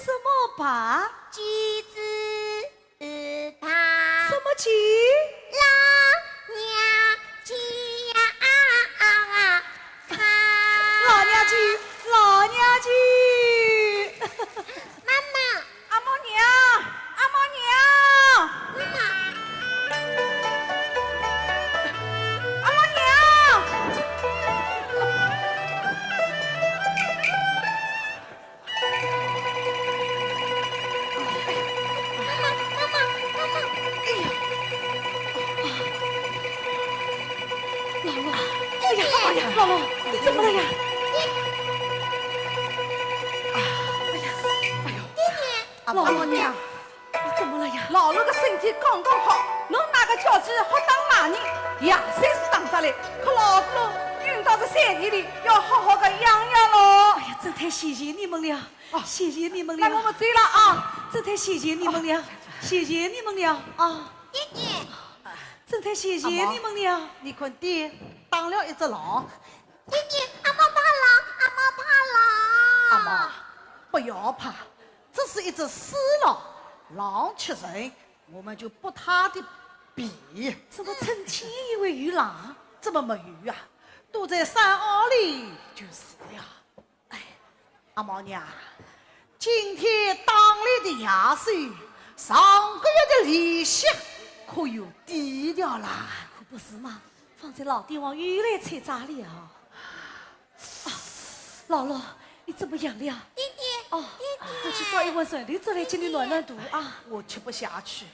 什么拔？橘子爬，什么鸡？老娘鸡呀老娘鸡，老娘鸡！妈妈，阿嬷娘，阿嬷娘，妈妈，阿嬷娘！哎呀，哎呀，老罗，你怎么了呀？阿嬷娘，你怎么了呀？老罗的身体刚刚好，侬哪个叫鸡好当马人，洋山是打着来，可老婆运到这山地里，要好好的养养喽哎。呀，真太谢谢你们了，谢谢你们那我了，们走了啊。真太谢谢你们了，谢谢你们了啊！爹爹，真太谢谢你们了。你看爹打了一只狼，爹爹，阿妈怕狼，阿妈怕狼。阿妈不要怕，这是一只死狼，狼吃人，我们就剥它的皮。怎么成天以为鱼狼？怎么没有啊？都在山坳里就是了。哎，阿毛娘，今天当来的牙税，上个月的利息可有抵掉啦？可不是嘛，放在老帝王原来菜渣里啊！啊，姥姥，你怎么样了？爹爹，哦，我去烧一碗热豆子来给你暖暖肚啊！我吃不下去。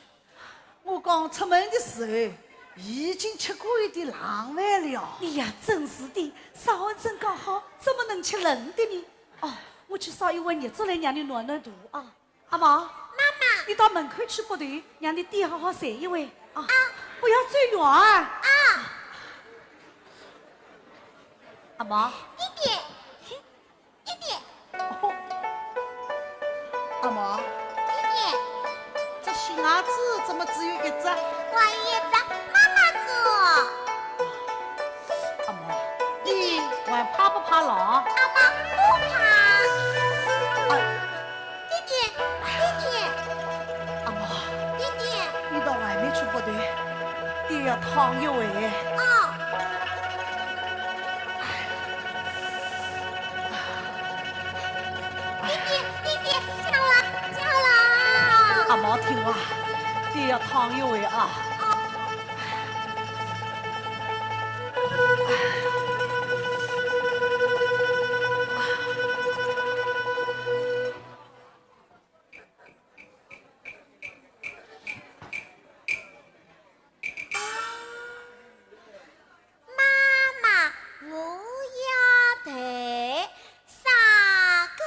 我刚出门的时候，已经吃过一点狼饭了。你呀，真是的，上碗正刚好，怎么能吃冷的呢？哦，我去烧一碗热粥来让你暖暖肚啊！阿毛，妈妈，你到门口去剥头，让你爹好好晒一会啊！不要走远啊！阿毛，爹爹，爹爹，哦，阿毛，爹爹，这新伢子怎么只有一只？我也在妈妈做。阿毛，你还怕不怕狼？阿妈不怕。爹爹，爹爹，阿毛，爹爹，你到外面去剥头，爹要烫一回。哦，爹爹，讲了，讲了。阿毛听话，爹要烫一回啊。妈妈，我要抬三个。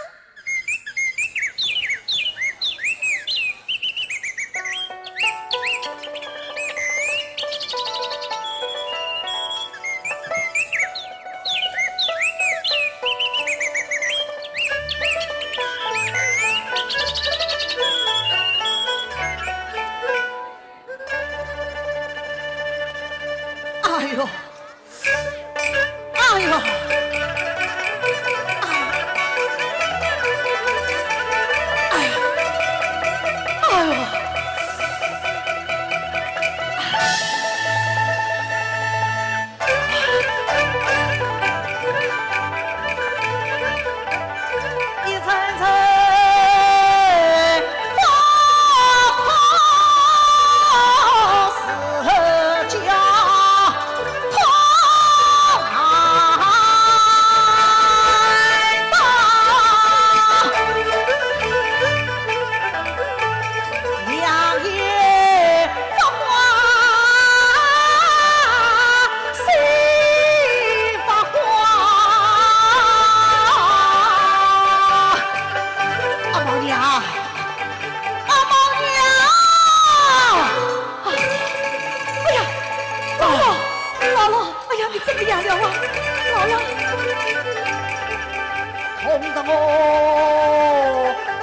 弄得我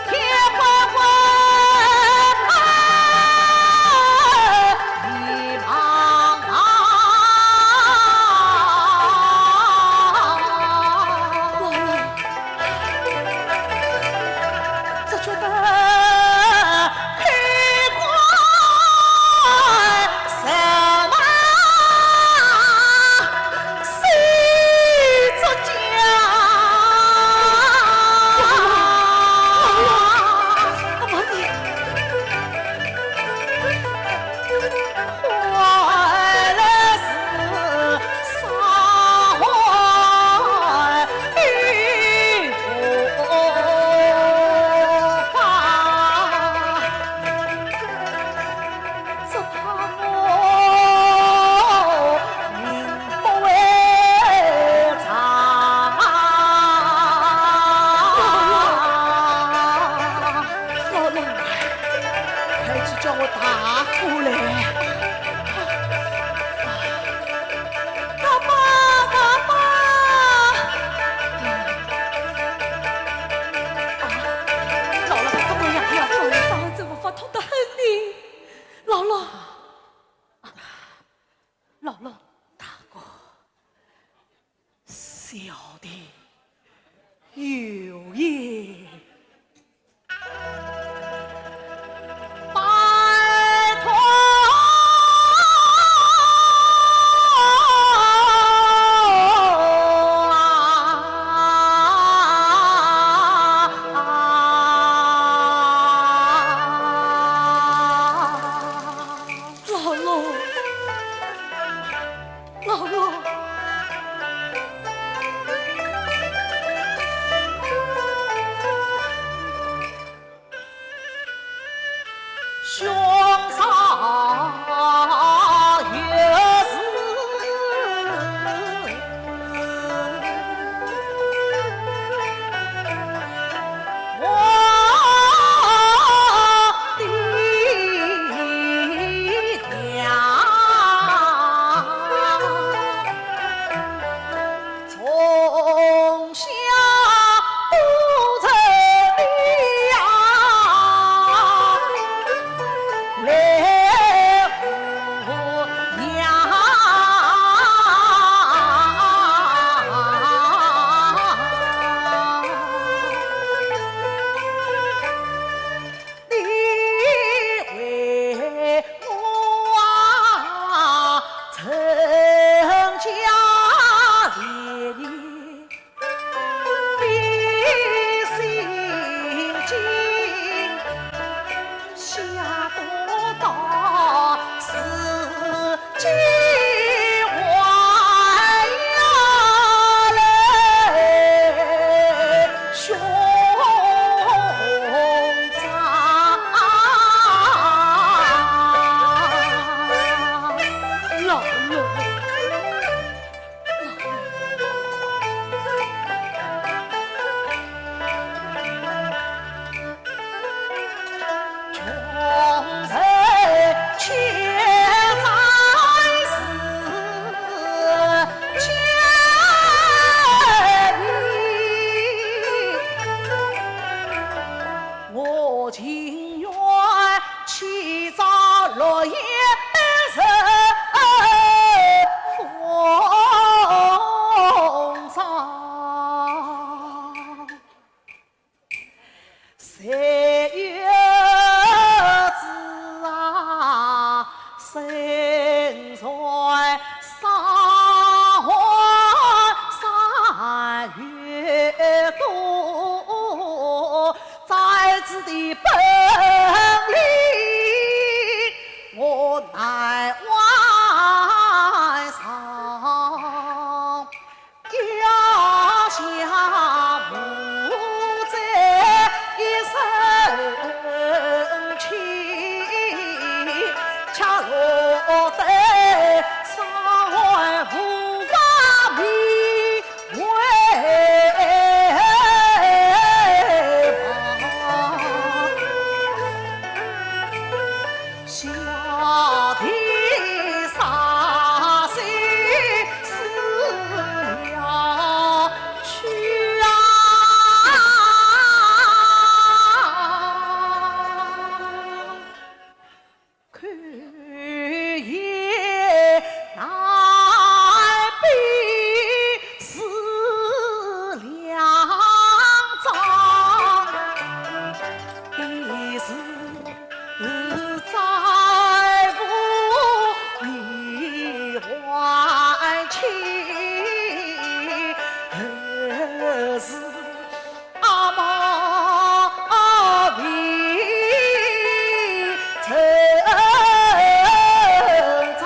天昏昏，迷茫茫。只觉得开关什么谁作家？快乐是上海与佛法，只怕我命不为长。老龙，快去叫我大姑来！干妈，干妈！老了怎么样了？嗓子无法痛得很呢。姥姥，老龙，小的有言。拜托姥姥，姥姥。可是阿妈为成长，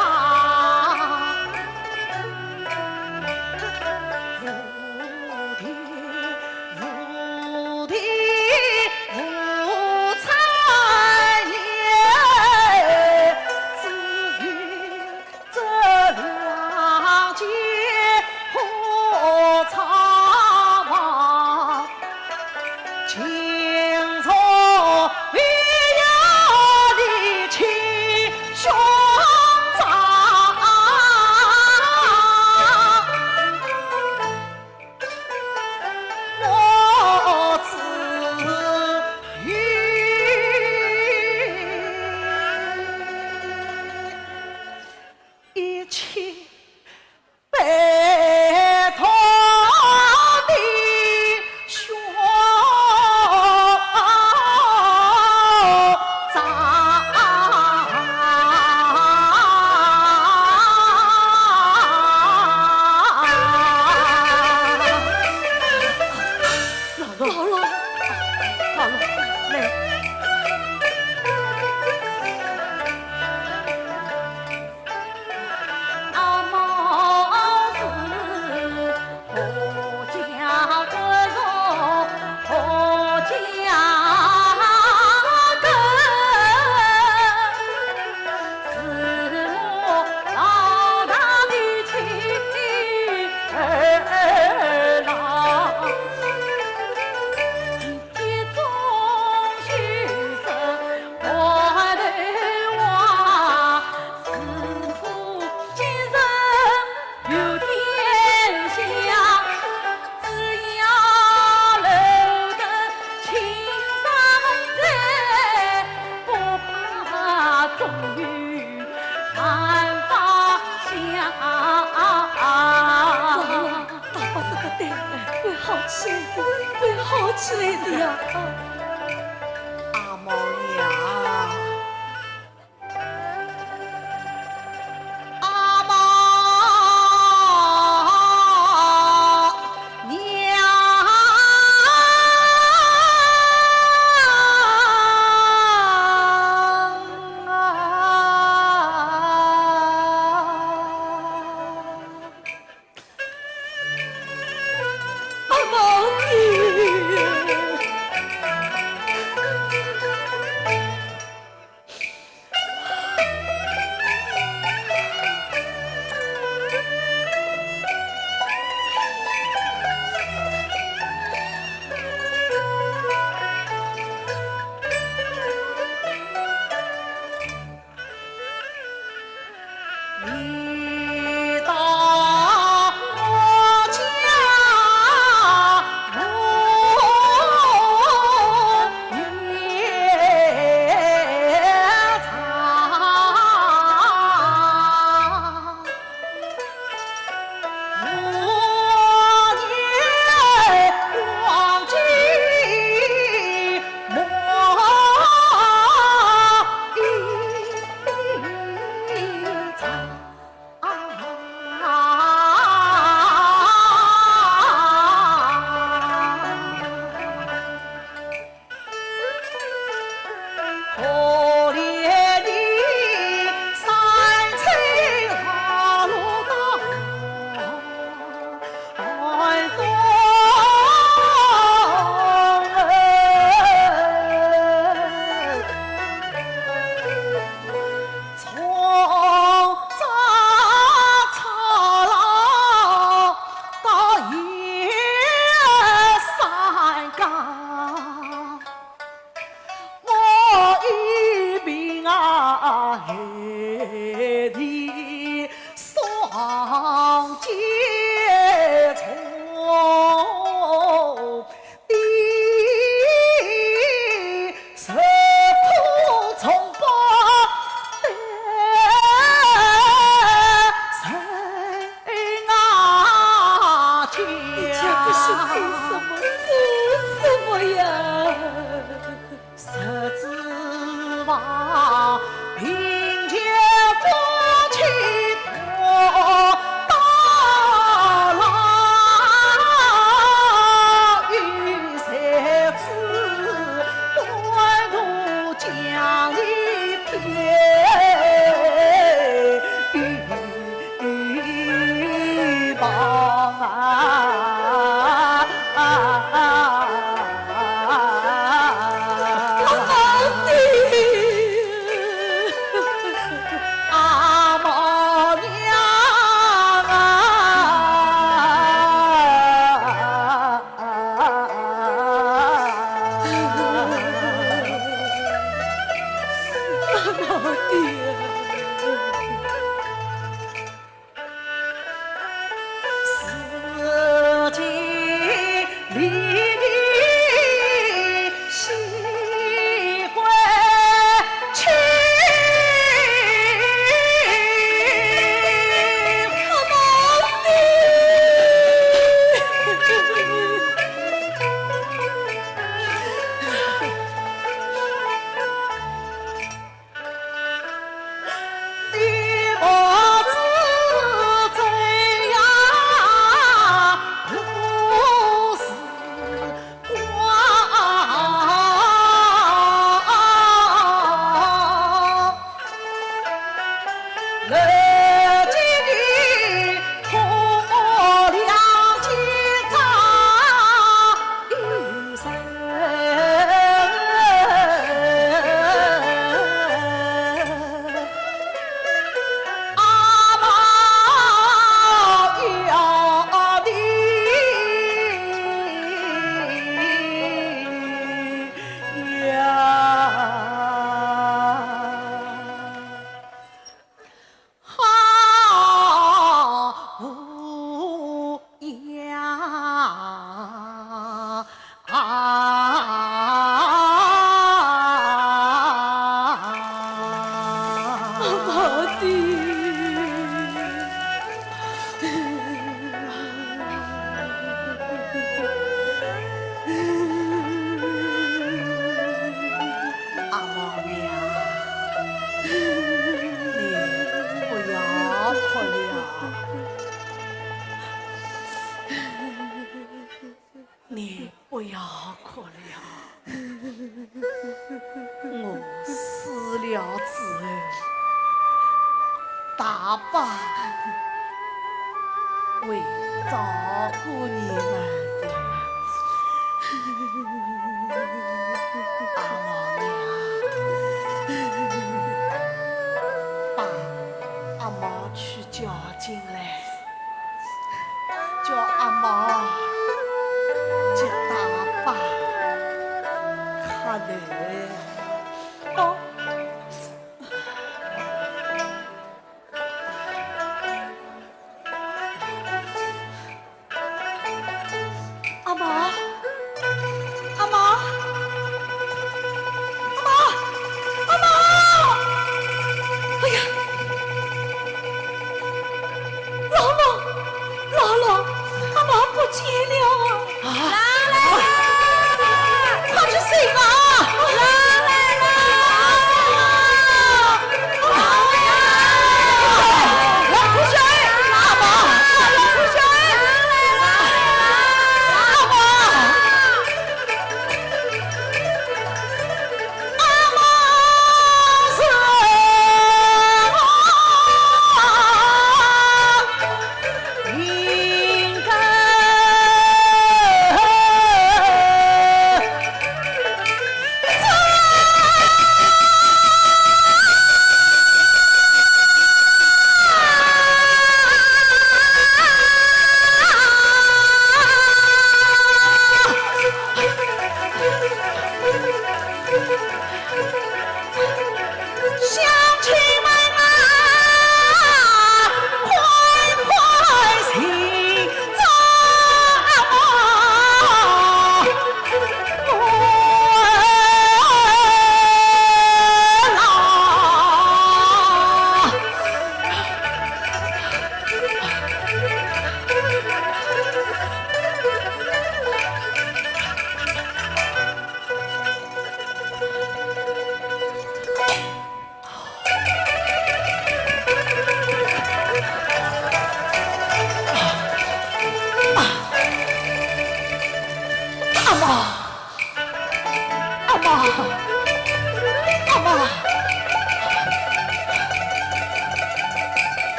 无地无产业，只有这两件破草帽，青草绿芽的青胸膛。我只愿一切拜托的学阿毛是何家个从何家根，是我老大的亲儿郎，一种虚实我的话，似乎今生有天下，只要留得青山在，不怕终于难发香。大伯这个对，会好起来的，会好起来的呀！阿毛娘，阿毛娘阿毛女，你不要哭了，我死了之后，大爸会照顾你们的。阿毛娘，把阿毛去叫进来，叫阿毛接大爸下来。哦。阿毛，阿毛，阿毛，阿毛！哎呀，姥姥，姥姥，阿毛不见了啊！快去睡吧！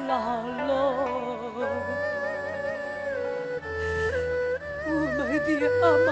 姥姥，我们的阿毛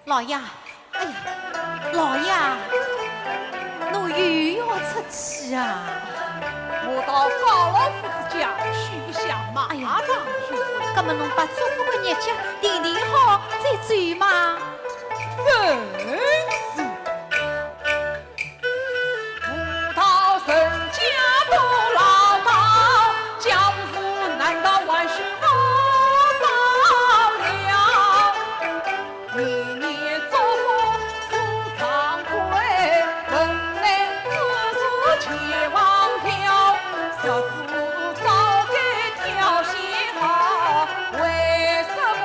老爷，哎呀，老爷，侬又要出去啊？我到高老夫子家去一下，马上就回。那么侬把祖父的日脚定定好再走嘛？真是葡萄成家多老道，教父难道万事我到了？年年作父苏长贵，本来自是前往挑，小子早该挑选好，为什么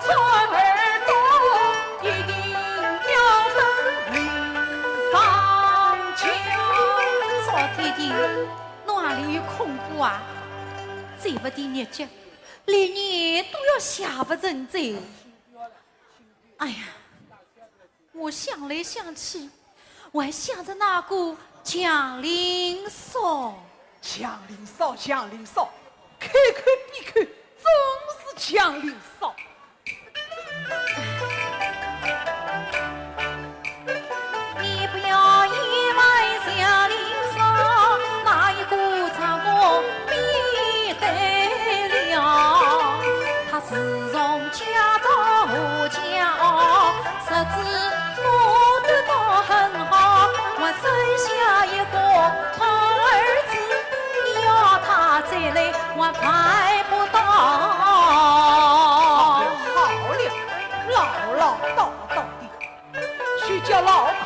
春儿多一定要等云上桥？赵天地，侬哪里有空过啊？再不点日脚，连年都要下不成走。哎呀，我想来想去，我还想着那个蒋林嫂。强林嫂，强林嫂，看看比看，真是强林嫂。你不要以为蒋林嫂那一股长过必得了，他自从嫁到我家哦，日子过得倒很好，我生下一个好儿子，你要他再来我排不到。好了，唠唠叨叨的，去叫老孔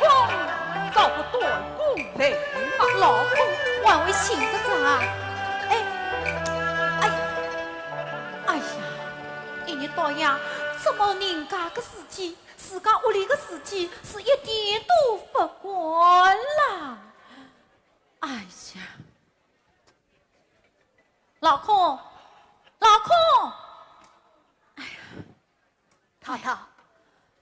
找个短工来嘛。老公，还会醒得着啊？哎，哎呀，哎呀，一日到夜怎么人家的事体，自家屋里的事体是一点都不管啦？哎呀，老公，老公，太太，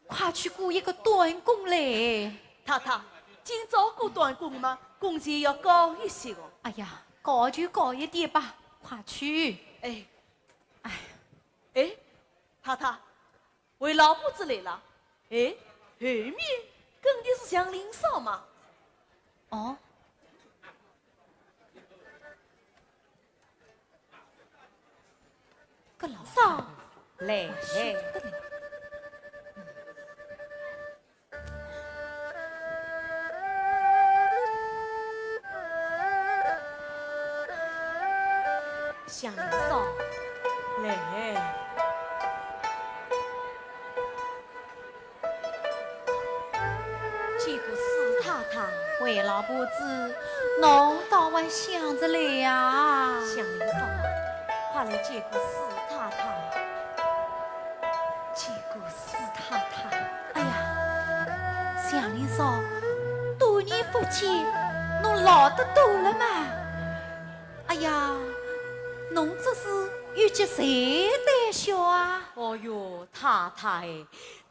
快去雇一个短工来！太太，今朝过短工吗？工钱要高一些哦。哎呀，高就高一点吧，快去！哎，哎，哎，太太，为老婆子来了。哎，后面跟的是像林嫂吗？哦。个老嫂，来，得嘞。像林嫂，来。见过四太太，为老婆子，侬倒还想着来呀？像林嫂，快来见过四太太。见过四太太。哎呀，祥林嫂，多年不见，侬老得多了嘛？哎呀，侬这是有几岁胆小啊？哦哟，太太，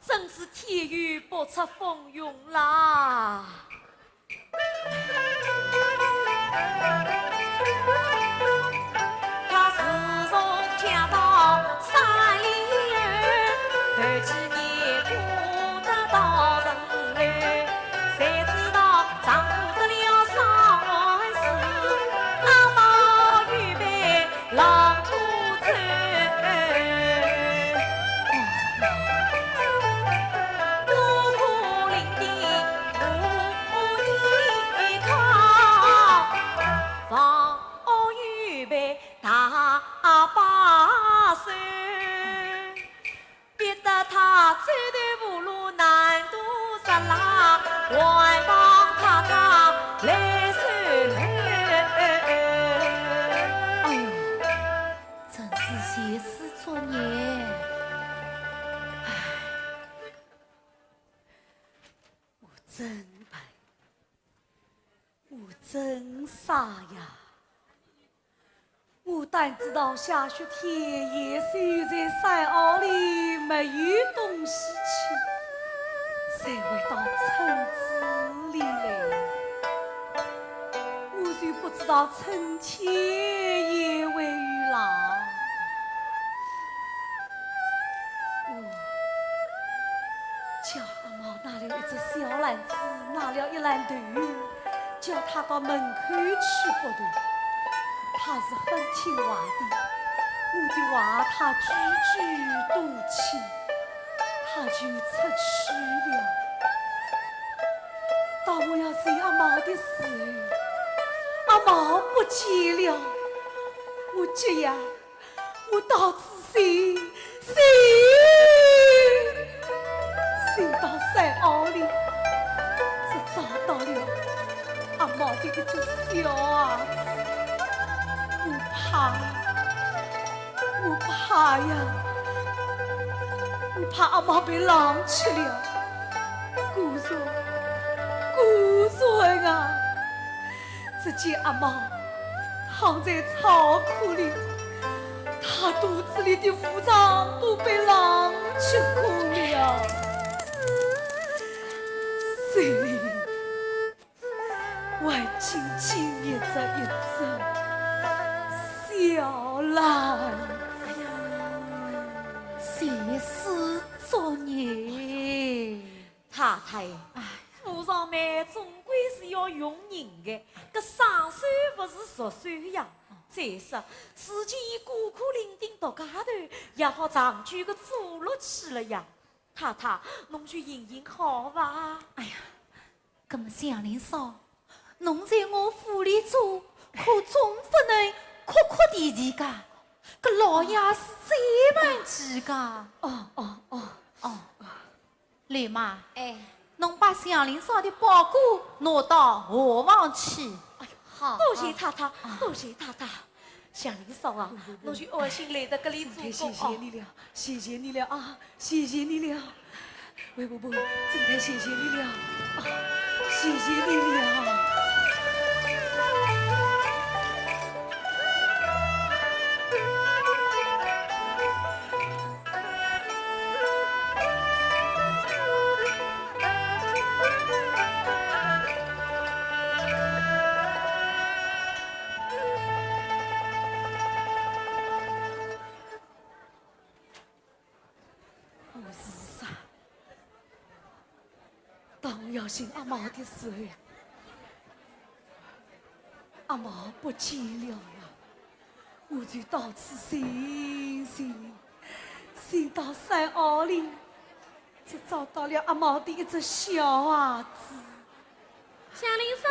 真是天雨不测风云啦！他自从嫁到山里儿，头几年过得到人来，才知道丈夫得了伤寒事，阿妈预备郎。前世作孽。我真笨，我真傻呀！我但知道下雪天也是在山坳里没有东西吃，才会到村子里来。我就不知道春天也会有狼。我叫阿毛拿了一只小篮子，拿了一篮豆，叫他到门口去剥豆。他是很听话的，我的话他句句都听，他就出去了。当我要随阿毛的时候，阿毛不见了，我这样，我到处寻到山坳里，只找到了阿毛的一只小儿子。我怕呀，我怕阿毛被狼吃了。姑孙啊，只见阿毛躺在草窠里，他肚子里的五脏都被狼吃空了。心里我紧紧捏着一只小篮子，前世作孽。太太，府上呢总归是要用人的，搿上算不是弱算呀。再说，自己已孤苦伶仃到家头，也好长久的做落去了呀。太太，侬就行行好伐？哎呀，搿么祥林嫂，侬在我府里住，可总不能哭哭啼啼噶，搿老爷是再问几个。哦，李妈，哎，侬把祥林嫂的包裹拿到河房去。好，多谢太太，多谢太太。祥林嫂啊，侬就安心来到搿里做太谢工谢你了，谢谢你了啊，谢谢你了，魏伯伯，真太谢谢你了啊，谢谢你了。当我要寻阿毛的时候呀，阿毛不见了呀，我就到处寻到山坳里，只找到了阿毛的一只小儿子。祥林嫂，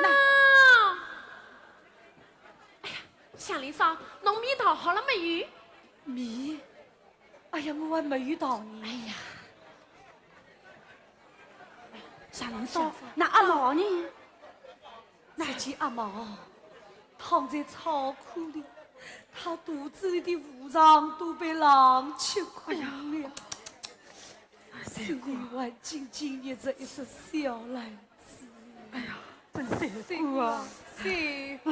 哎呀，祥林嫂，侬米淘好了没有？米，哎呀，我还没遇到你。哎呀，祥林嫂，那阿毛呢？只见阿毛躺在草窠里，他肚子里的五脏都被狼吃空了。心里还紧紧捏着一只小篮子。哎呀，真辛苦啊！辛苦。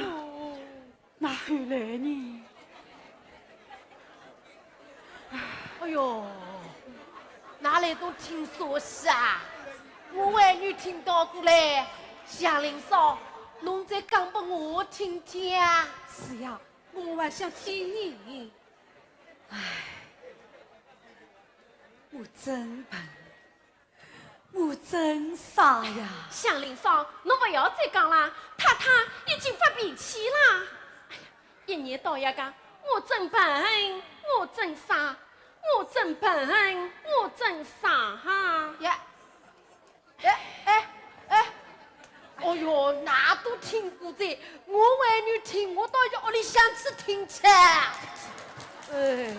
那后来呢？哎呦，哪来都听说是啊？我外女听到过来，祥林嫂，侬再讲给我听听啊！是呀，我还想听你。我真笨，我真傻呀！祥林嫂，侬不要再讲啦，太太已经发脾气啦。哎呀，一年到夜讲我真笨，我真傻，我真笨，我真傻哈！呀，哦哟，那都听过的，我外女听，我到屋里向去听去。哎。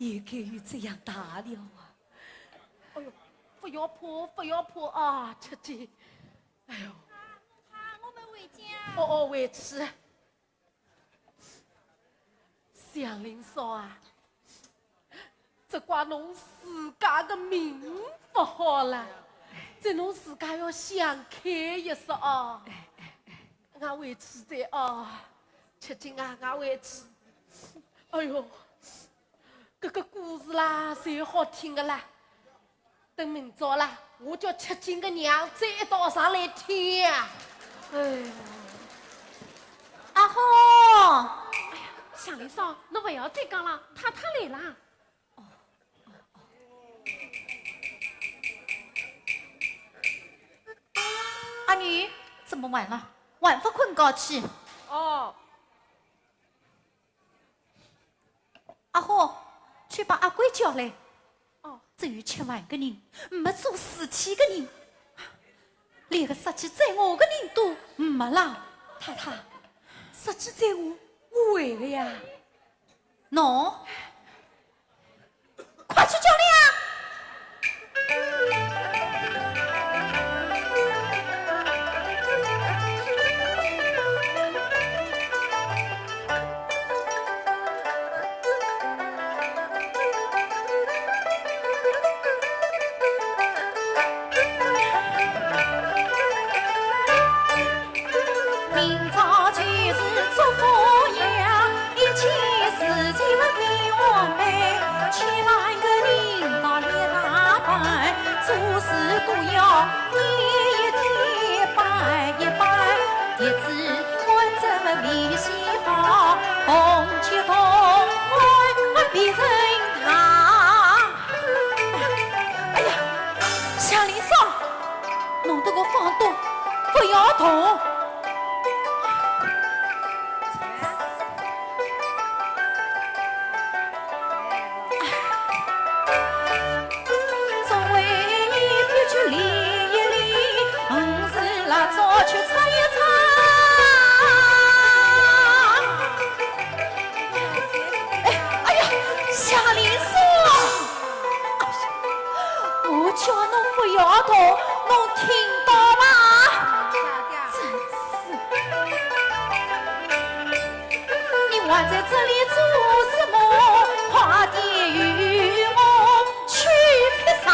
也该有这样大了啊！哎呦，不要怕，不要怕啊，切记。哎呦，我们回家。哦，回去。祥林嫂啊，这怪侬自家的命不好了，这侬自家要想开一些哦。俺回去再哦，切记啊，俺回去。哎呦，这个故事啦，最好听的啦。等明早啦，我叫切金的娘再一道上来听呀。哎呦，阿红，祥林嫂，侬不要再讲了，太太来啦。阿女，这么晚了，晚不困觉去。哦，阿虎，去把阿贵叫来。哦，至于吃饭的人，没做事体的人，连个杀气在我的人都没啦。太太，实际在我会的呀。侬，快去叫来啊！明朝就是祝福呀，一切事情为我美，千万个人到一大拜，做事都要一天拜一拜，日子过着微细好，红旗同欢别人堂。哎呀，祥林嫂，弄得我放动，不要动。早去擦一擦。哎呀，祥林嫂，我叫侬不要动，侬听到吗？真是，你还在这里做什么？快点与我去披萨。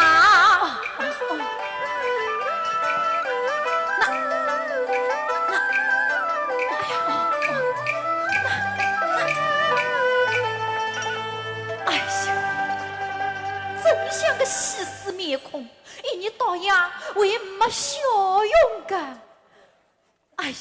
像个西施面孔，一年到呀为没笑容的。哎呀！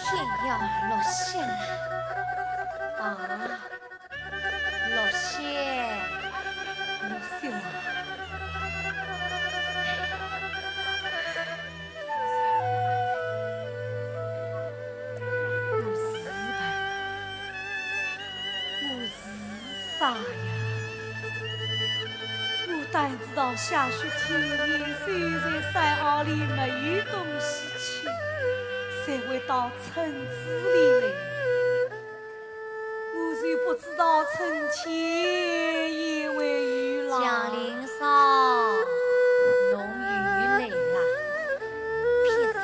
天要落雪了啊！落雪，落雪了，我是吧？我是啥呀？我单知道下雪天人在山坳里没有东西吃，才会到村子里来。我不知道臣妾因为雨了。江林嫂，侬雨来了，披茶。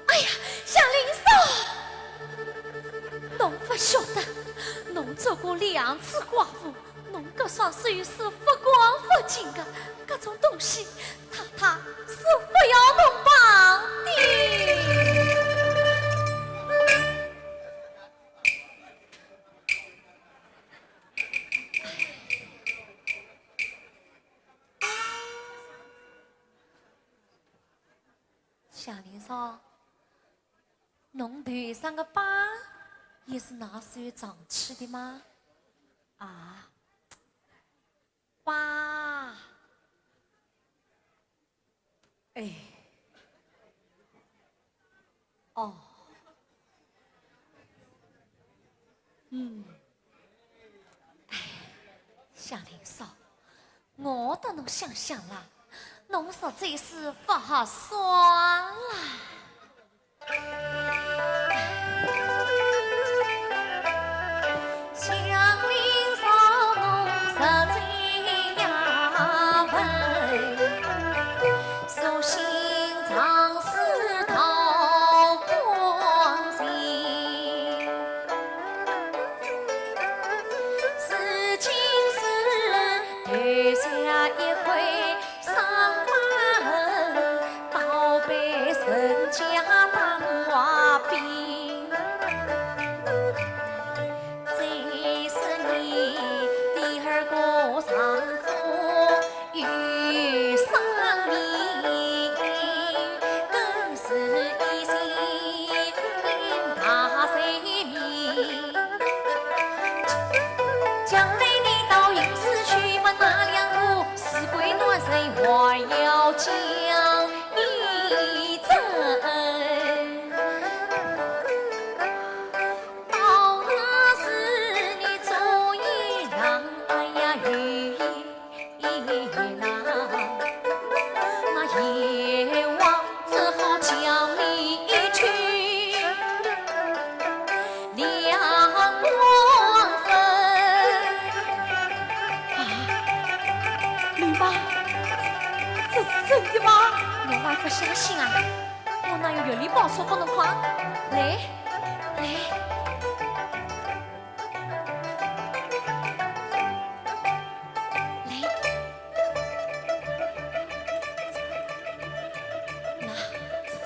哎呀，江林嫂，侬不晓得，侬做过2次寡妇。侬搿双手是不光不净的，搿种东西，太太是不要侬帮的。小林嫂，侬头上的疤也是拿手长起的吗？啊？疤，哎，哦，小林嫂，我等侬想想啦，侬实在是不好算啦。江林嫂，侬实在。素心常是陶光景，是今世头下一块伤疤痕，倒被人家当画饼。这是你第2个丈夫遇上你，更是一心大财迷。将来你到阴司去问那2个死鬼暖谁，我要将你整。到那时你终于让哎呀雨那阎王只好将你去两光分。吕妈，这是真的吗？侬还不相信啊？我哪有月里报仇不能看？来，来。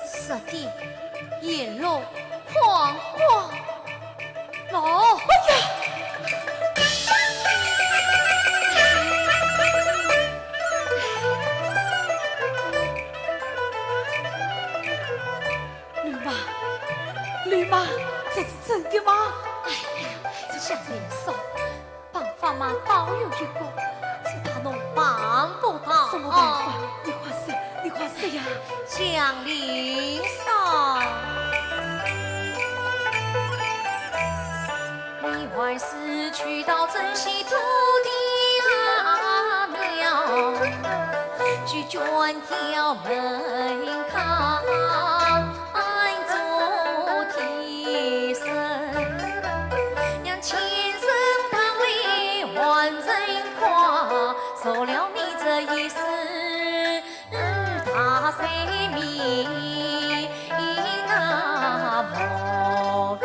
色地眼露黄光，哦，哎呀！吕妈，这是真的吗？哎呀，这下子也少，办法嘛倒有一个，只怕侬办不到。什么办法？你快说，你快说呀！江林嫂，你还是去到珍稀土地阿庙，去捐条门槛。受了你这一世大财迷那么分。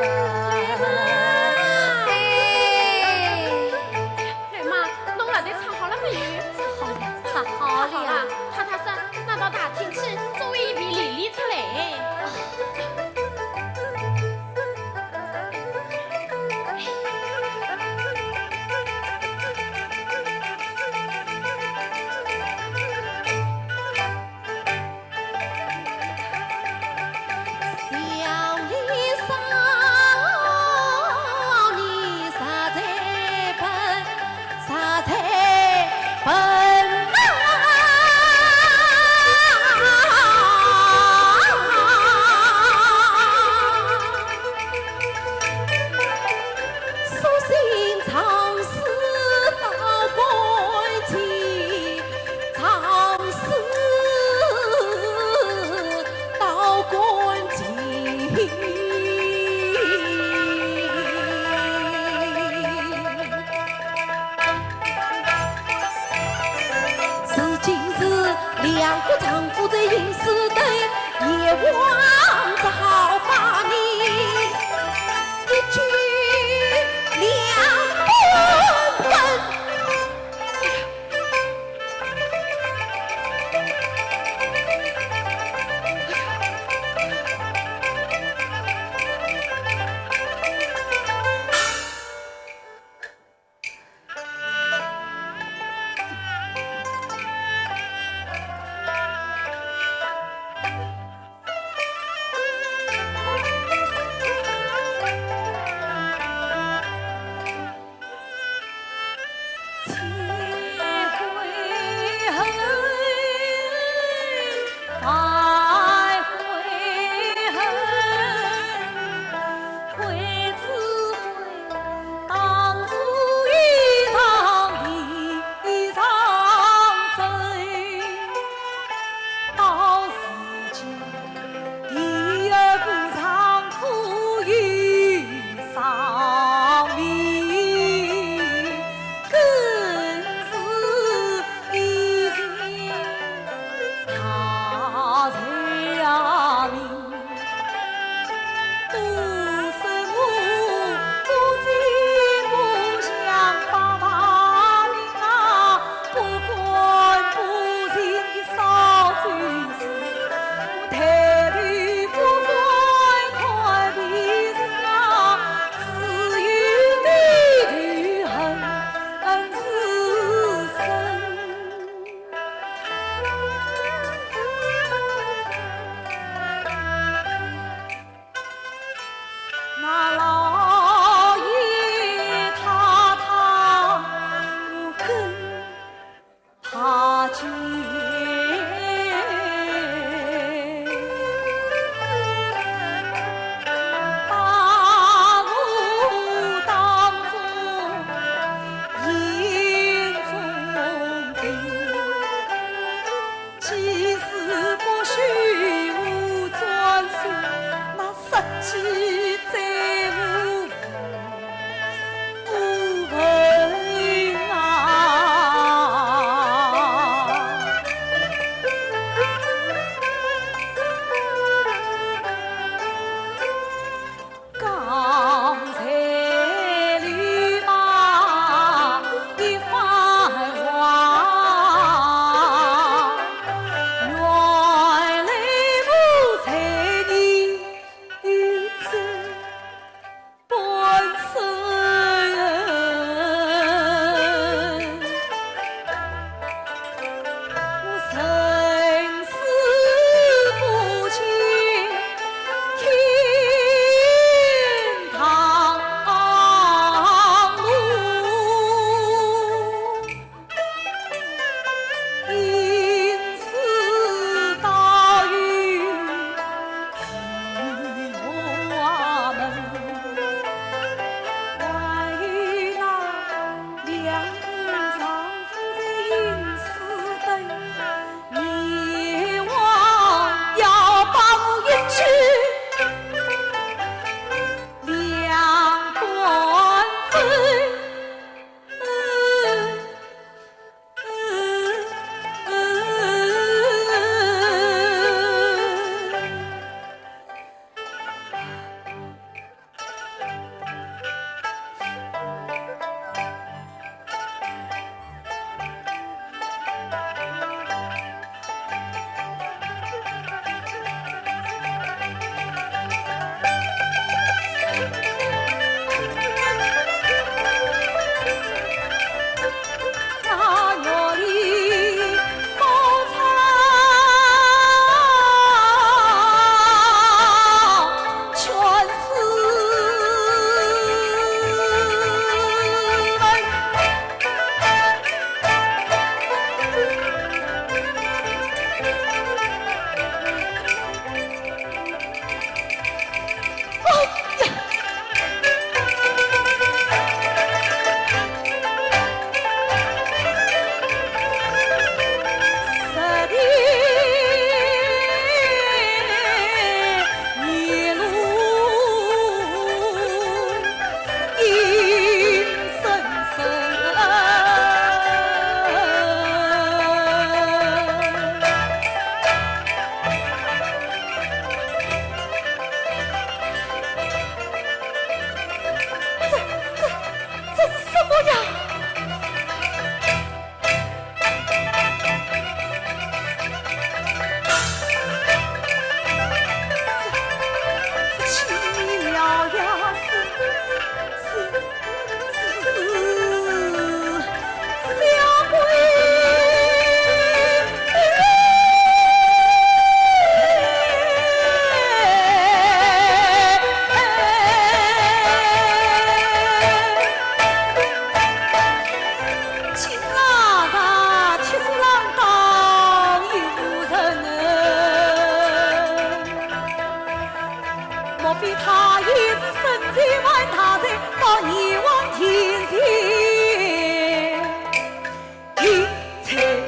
吕妈，侬辣盖唱好了没有？唱好了，太太说拿到大厅去，作为一笔礼礼出来。莫非他已是身在万他在，到你望天前，天才。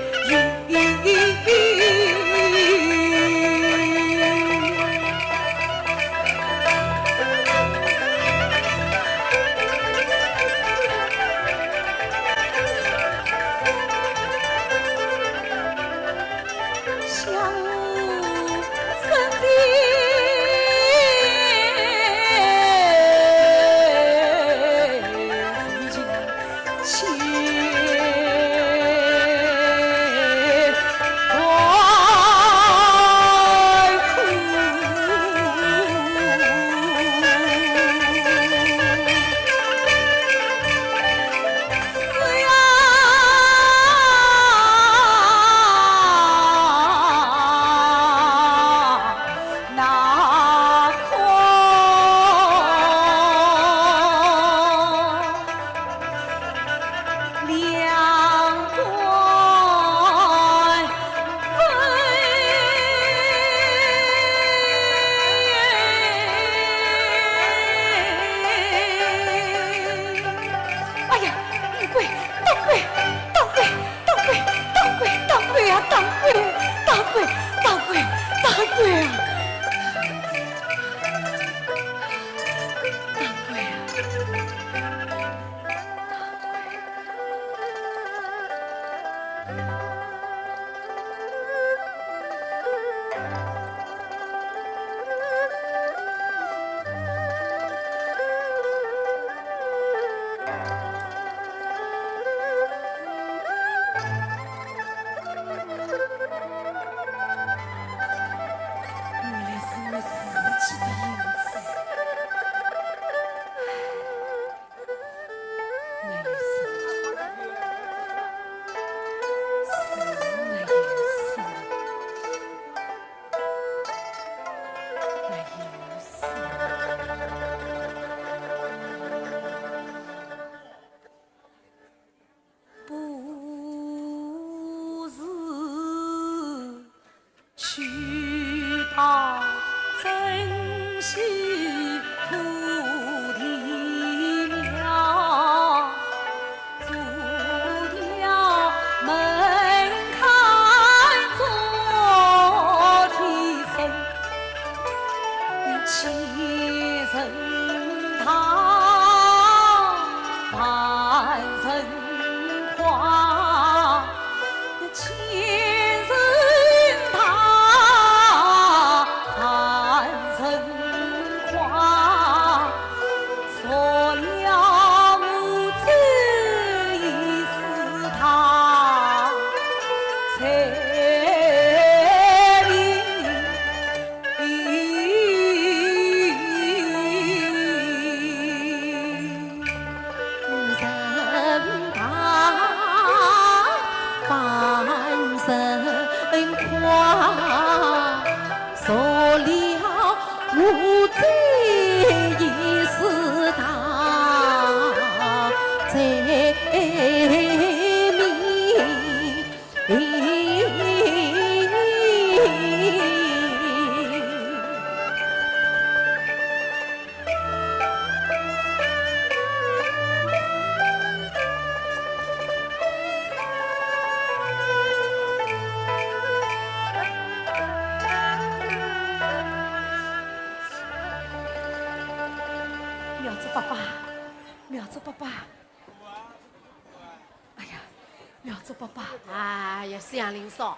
哎呀，祥林嫂，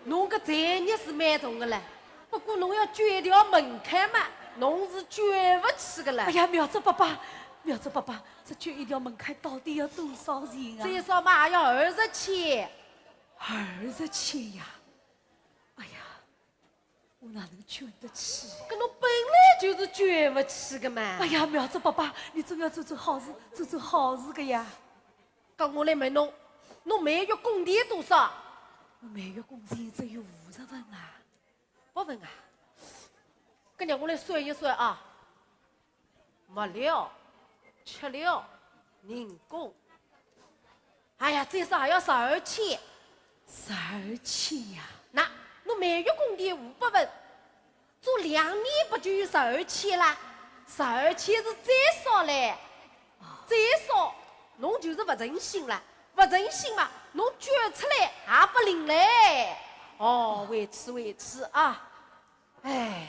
侬个才艺是蛮重的嘞，不过侬要卷条门槛嘛，侬是卷不起的嘞。哎呀，苗子爸爸，苗子爸爸，这卷一条门槛到底要多少钱啊？最少嘛也要20千。20千呀！哎呀，我哪能卷得起？搿侬本来就是卷不起的嘛。哎呀，苗子爸爸，你总要做做好事，做做好事的呀。搿我来问侬，侬每月工钱多少？我每月工钱只有50份啊。不问啊。搿让我来算一算啊。物料、吃料、人工，哎呀，最少还要12千。12千呀！那侬每月工钿500份，做2年不就有12,000了？12,000是再少嘞，再少，侬就是不诚心了，不诚心嘛，侬捐出来也不灵嘞。哦，委屈啊！哎。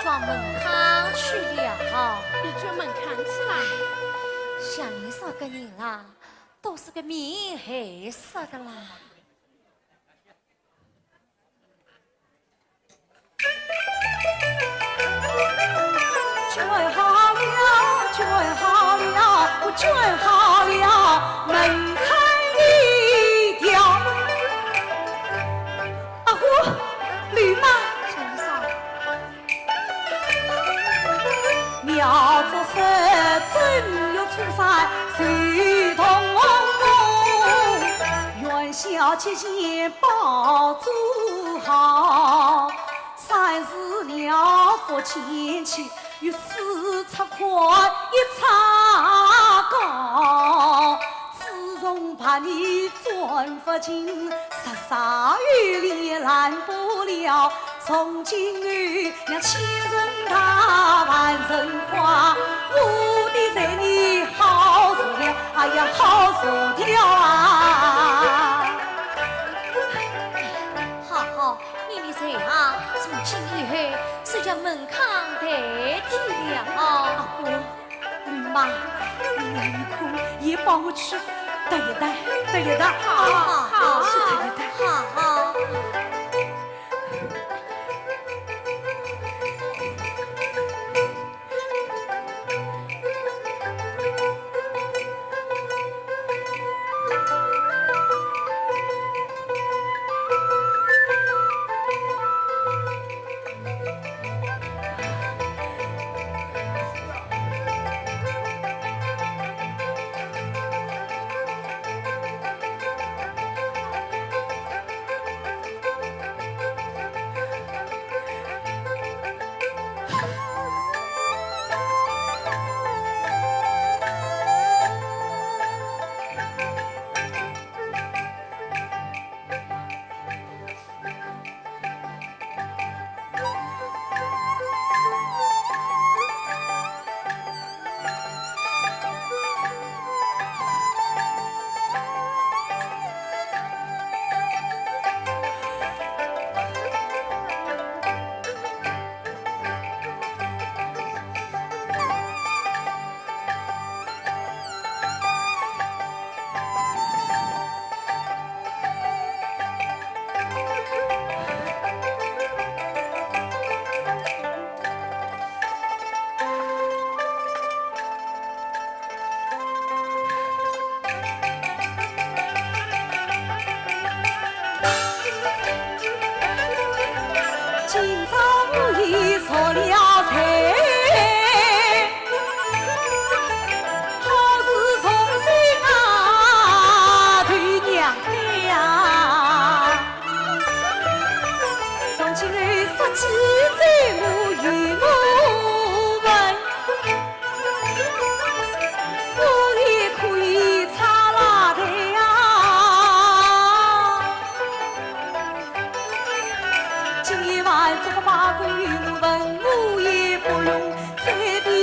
撞门槛去了，你专门看起来，像你这个人啦，都是个面黑色的啦。卷好了，卷好了，我卷好了，门开一条。啊呼，驴妈。苗子是正月初三随同我，元宵节前爆竹好，30了佛前去，与4尺宽1尺高。自从把你转佛经，13月里拦不了。从今日让千人踏万人花，我的在你好受了，哎呀好受了啊！好好，你的谁啊？从今以后是叫门槛代替了。阿虎，驴妈，你来一哭，也帮我去带一带，带一带。好，去带一带。好。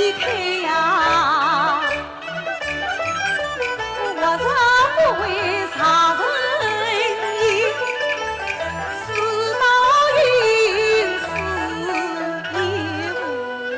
离开呀，我才不会伤人意，事到云丝亦无痕。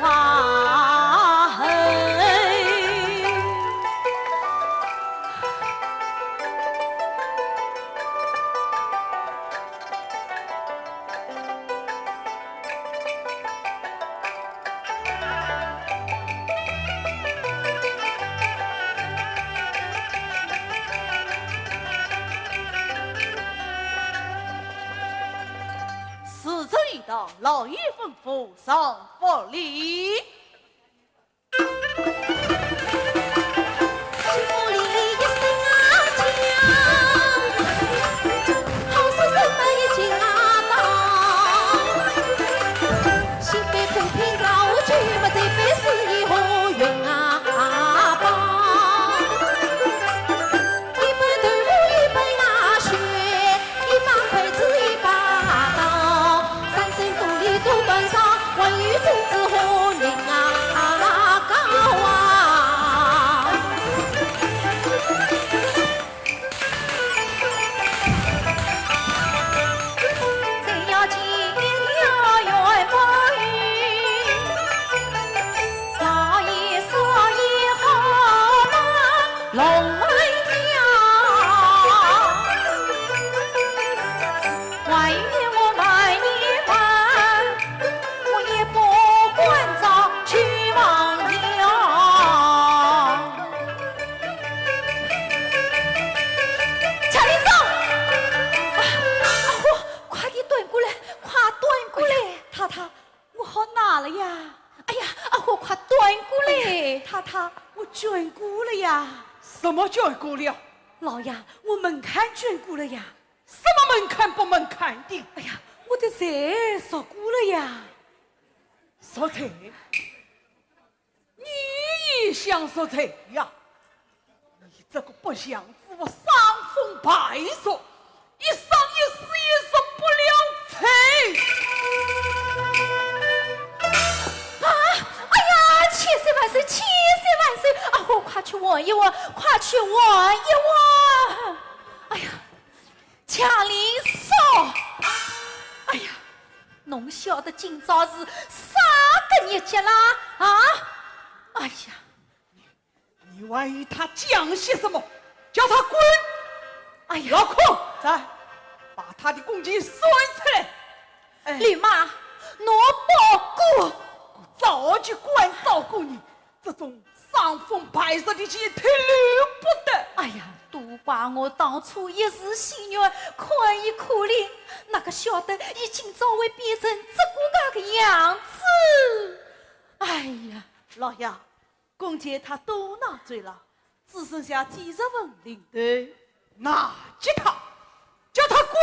时辰已到，老爷吩咐上府里。心府里一声啊叫，好生生的一惊啊当，心被铺平老去，我这辈是以后云啊帮。一本豆腐一本啊血，一把筷子一把刀，三生府里多端上，万语真子和人啊高啊。真要见了冤不语，老爷说也好嘛，龙门跳。万一我万一万，我也不管早去忘掉。强林嫂，快点端过来，快端过来！太太，我好哪了呀？哎呀，阿虎快端过来！太太，我捐过了呀。什么捐过了？老爷，我门槛捐过了呀。什么门槛不门槛的？哎呀，我的财烧过了呀。烧菜？你也想烧菜呀？你这个不祥子，我伤风败俗，一生一世也烧不了菜。啊！哎呀，千岁万岁，千岁万岁！阿虎快去闻一闻，快去闻一闻！哎呀，强林嫂，哎呀，侬晓得今朝是啥个日节啦？啊！哎呀！你万一他讲些什么，叫他滚！哎呀，老孔，在把他的公鸡算出来。哎，吕妈，侬保过。我早就管照顾你，这种伤风败俗的事太了不得。哎呀，都怪我当初一时心软，宽以可怜，哪个晓得已经早会变成这个个样子？哎呀，老爷，公姐他都拿罪了，只剩下几十文领头，拿起他，叫他滚！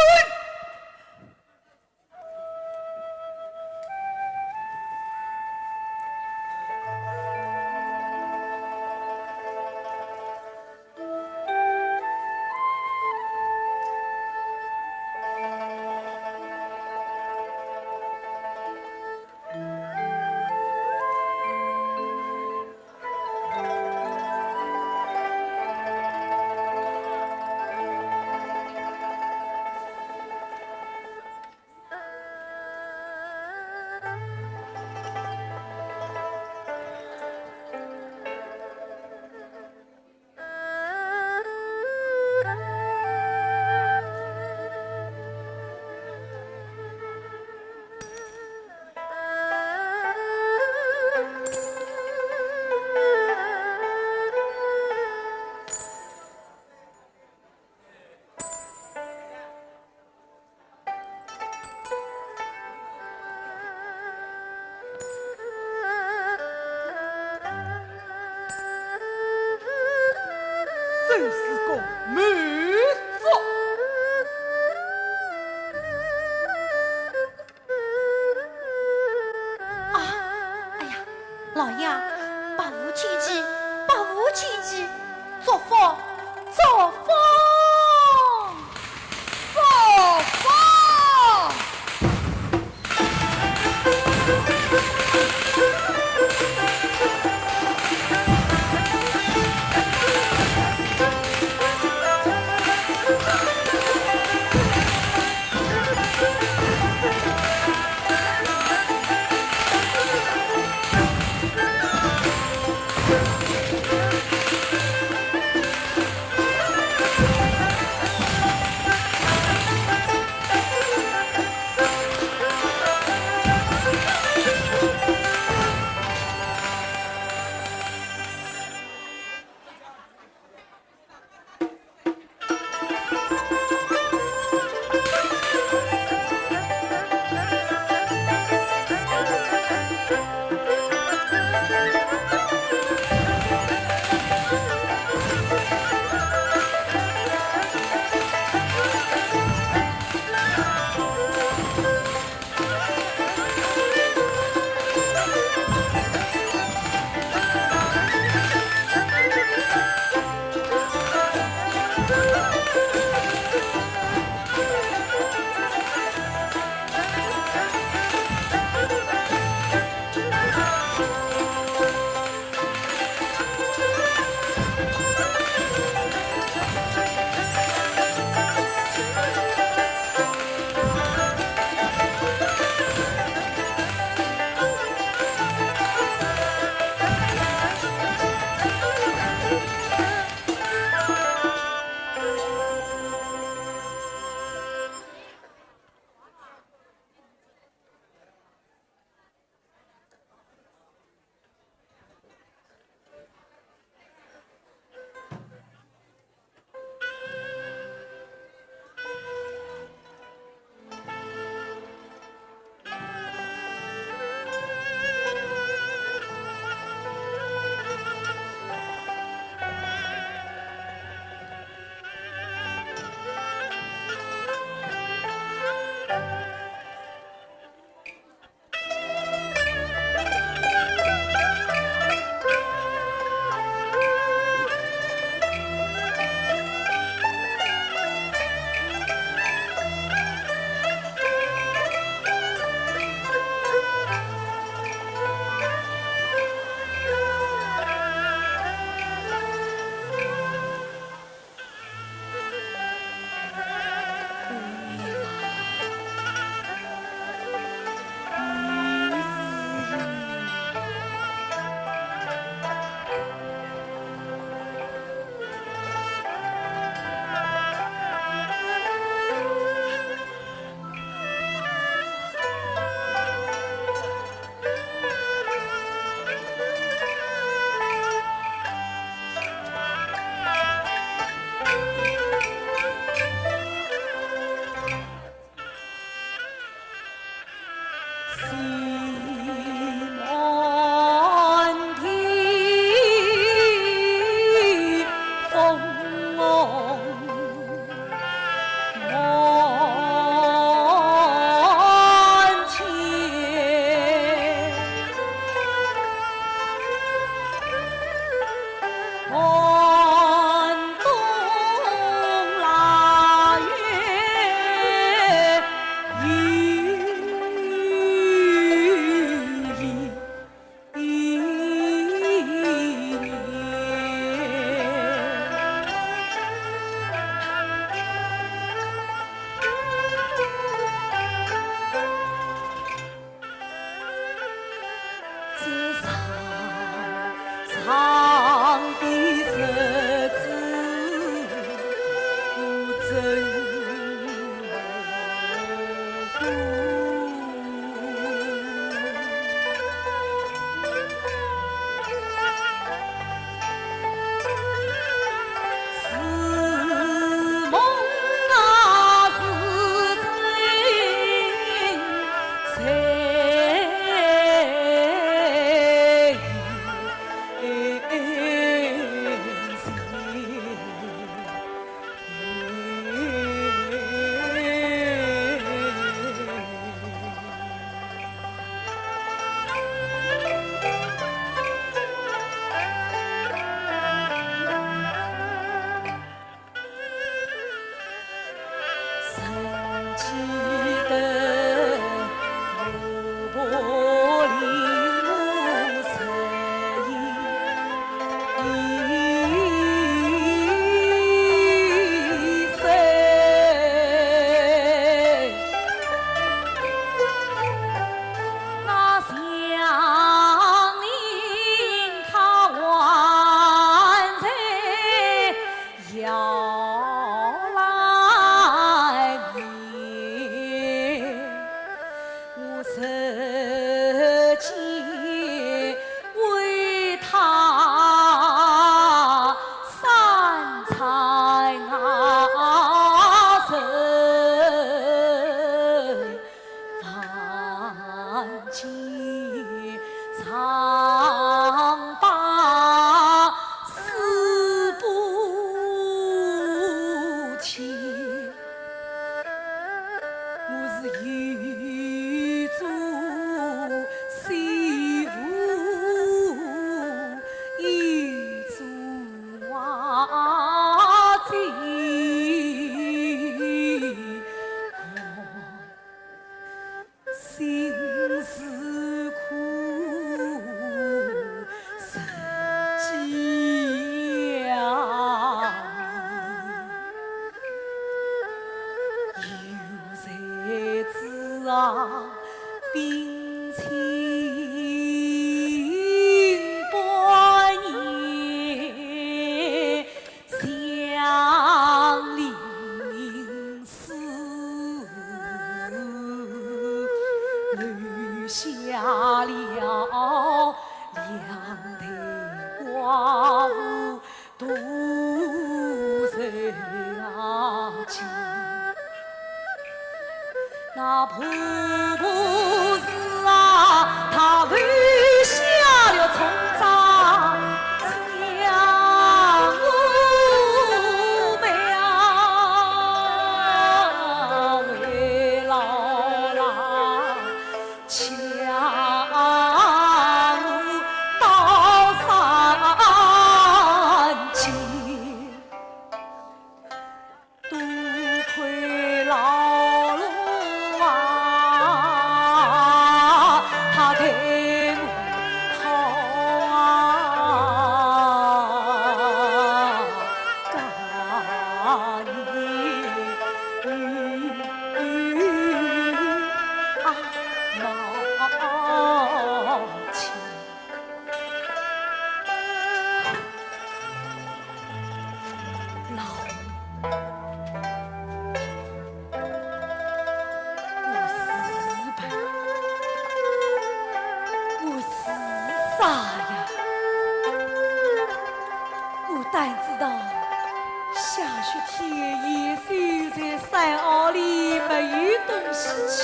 得婆婆领我成姻，一生。那乡邻靠万岁要来面，我实际为他三菜阿神。万金长把四不清，我是有主媳妇，有主娃子。心思苦，实际呀，有才子啊，并亲百年，相邻思。留下了两代寡妇独守阿亲，那婆婆是啊，她留下了从长将我们为姥姥强到三千，多亏姥姥啊，她对我好啊，感念。啊，母亲，老我失败，我是啥呀？我但知道下雪天野兽在山坳里没有东西吃，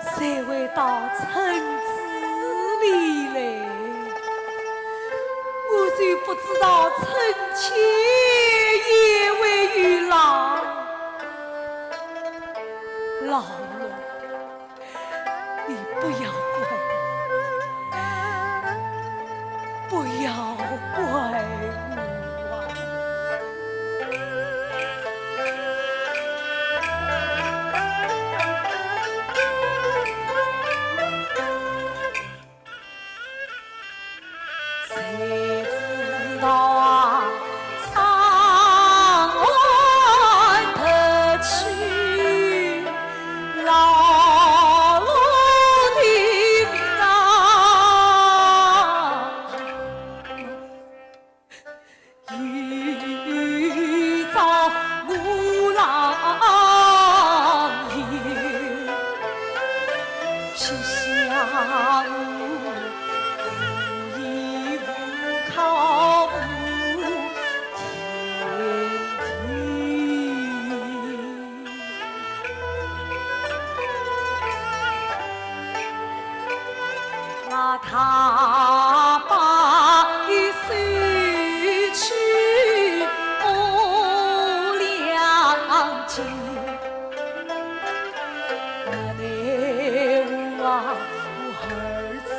才会到村子里来。我就不知道村前也会有狼。姥姥，你不要怪我，不要怪我啊！谁知道啊，上岸头去，姥姥的命啊，遇着我郎爷，撇下我。无依无靠无天地，那他把你收去我两金，那得我啊，我儿子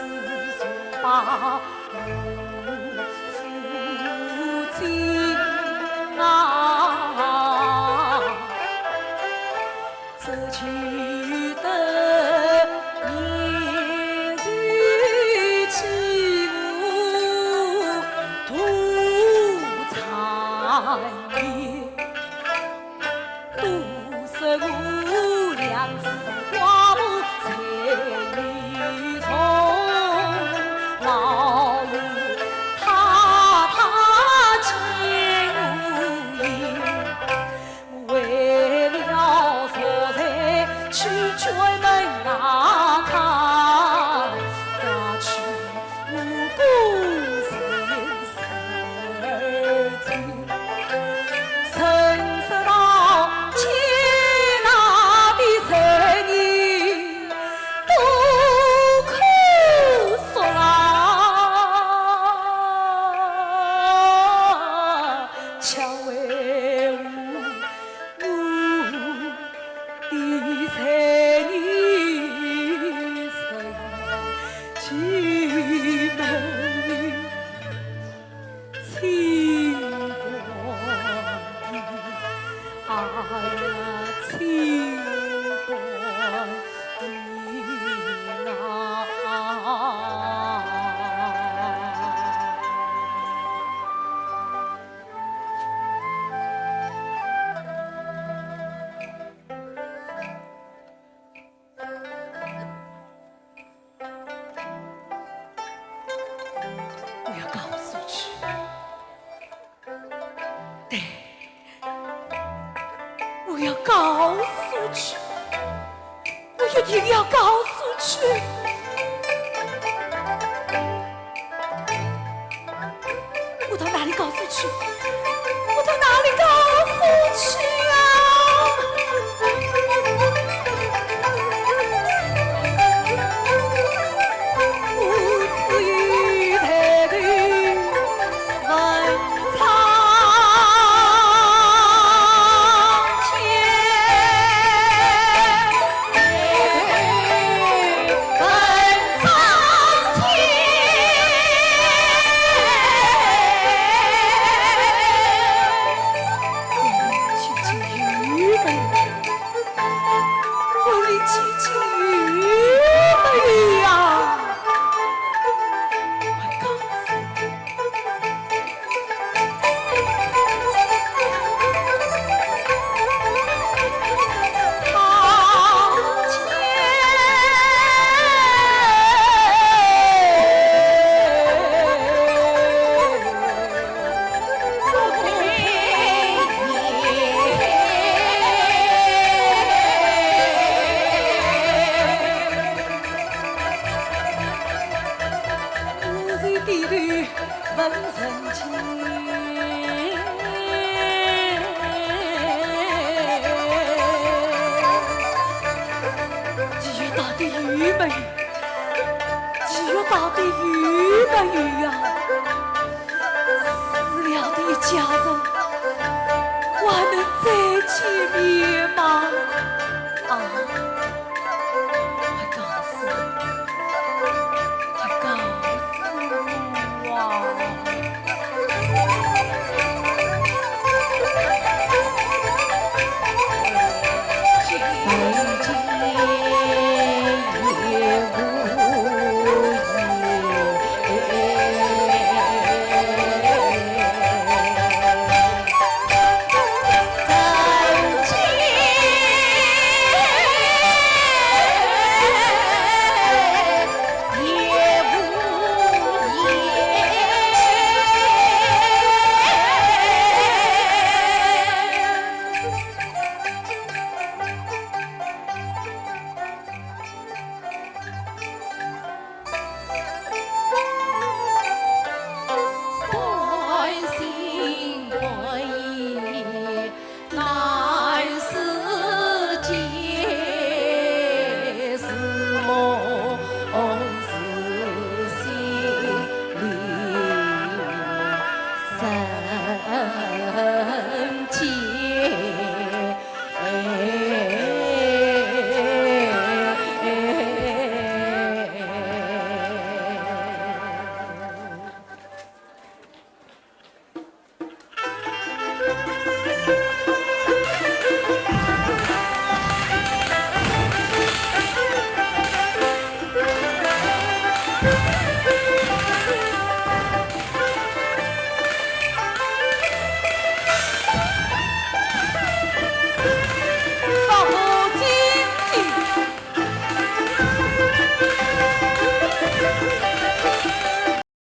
说把我父亲啊，这记得年岁起舞土残烟，都是我娘子寡妇才已从老母太太见无言，为了所在去追门那看，家去无故人生存。曾识到接纳的人意，都可说巧为我的才艺生几门清光的，哎呀清光的我要告诉去，对，我要告诉去，我一定要告诉去。我到哪里告诉去？我到哪里告诉去母子与太太问苍天，问苍问曾经，几月到底雨不雨？几月到底雨不雨啊？死了的一家人。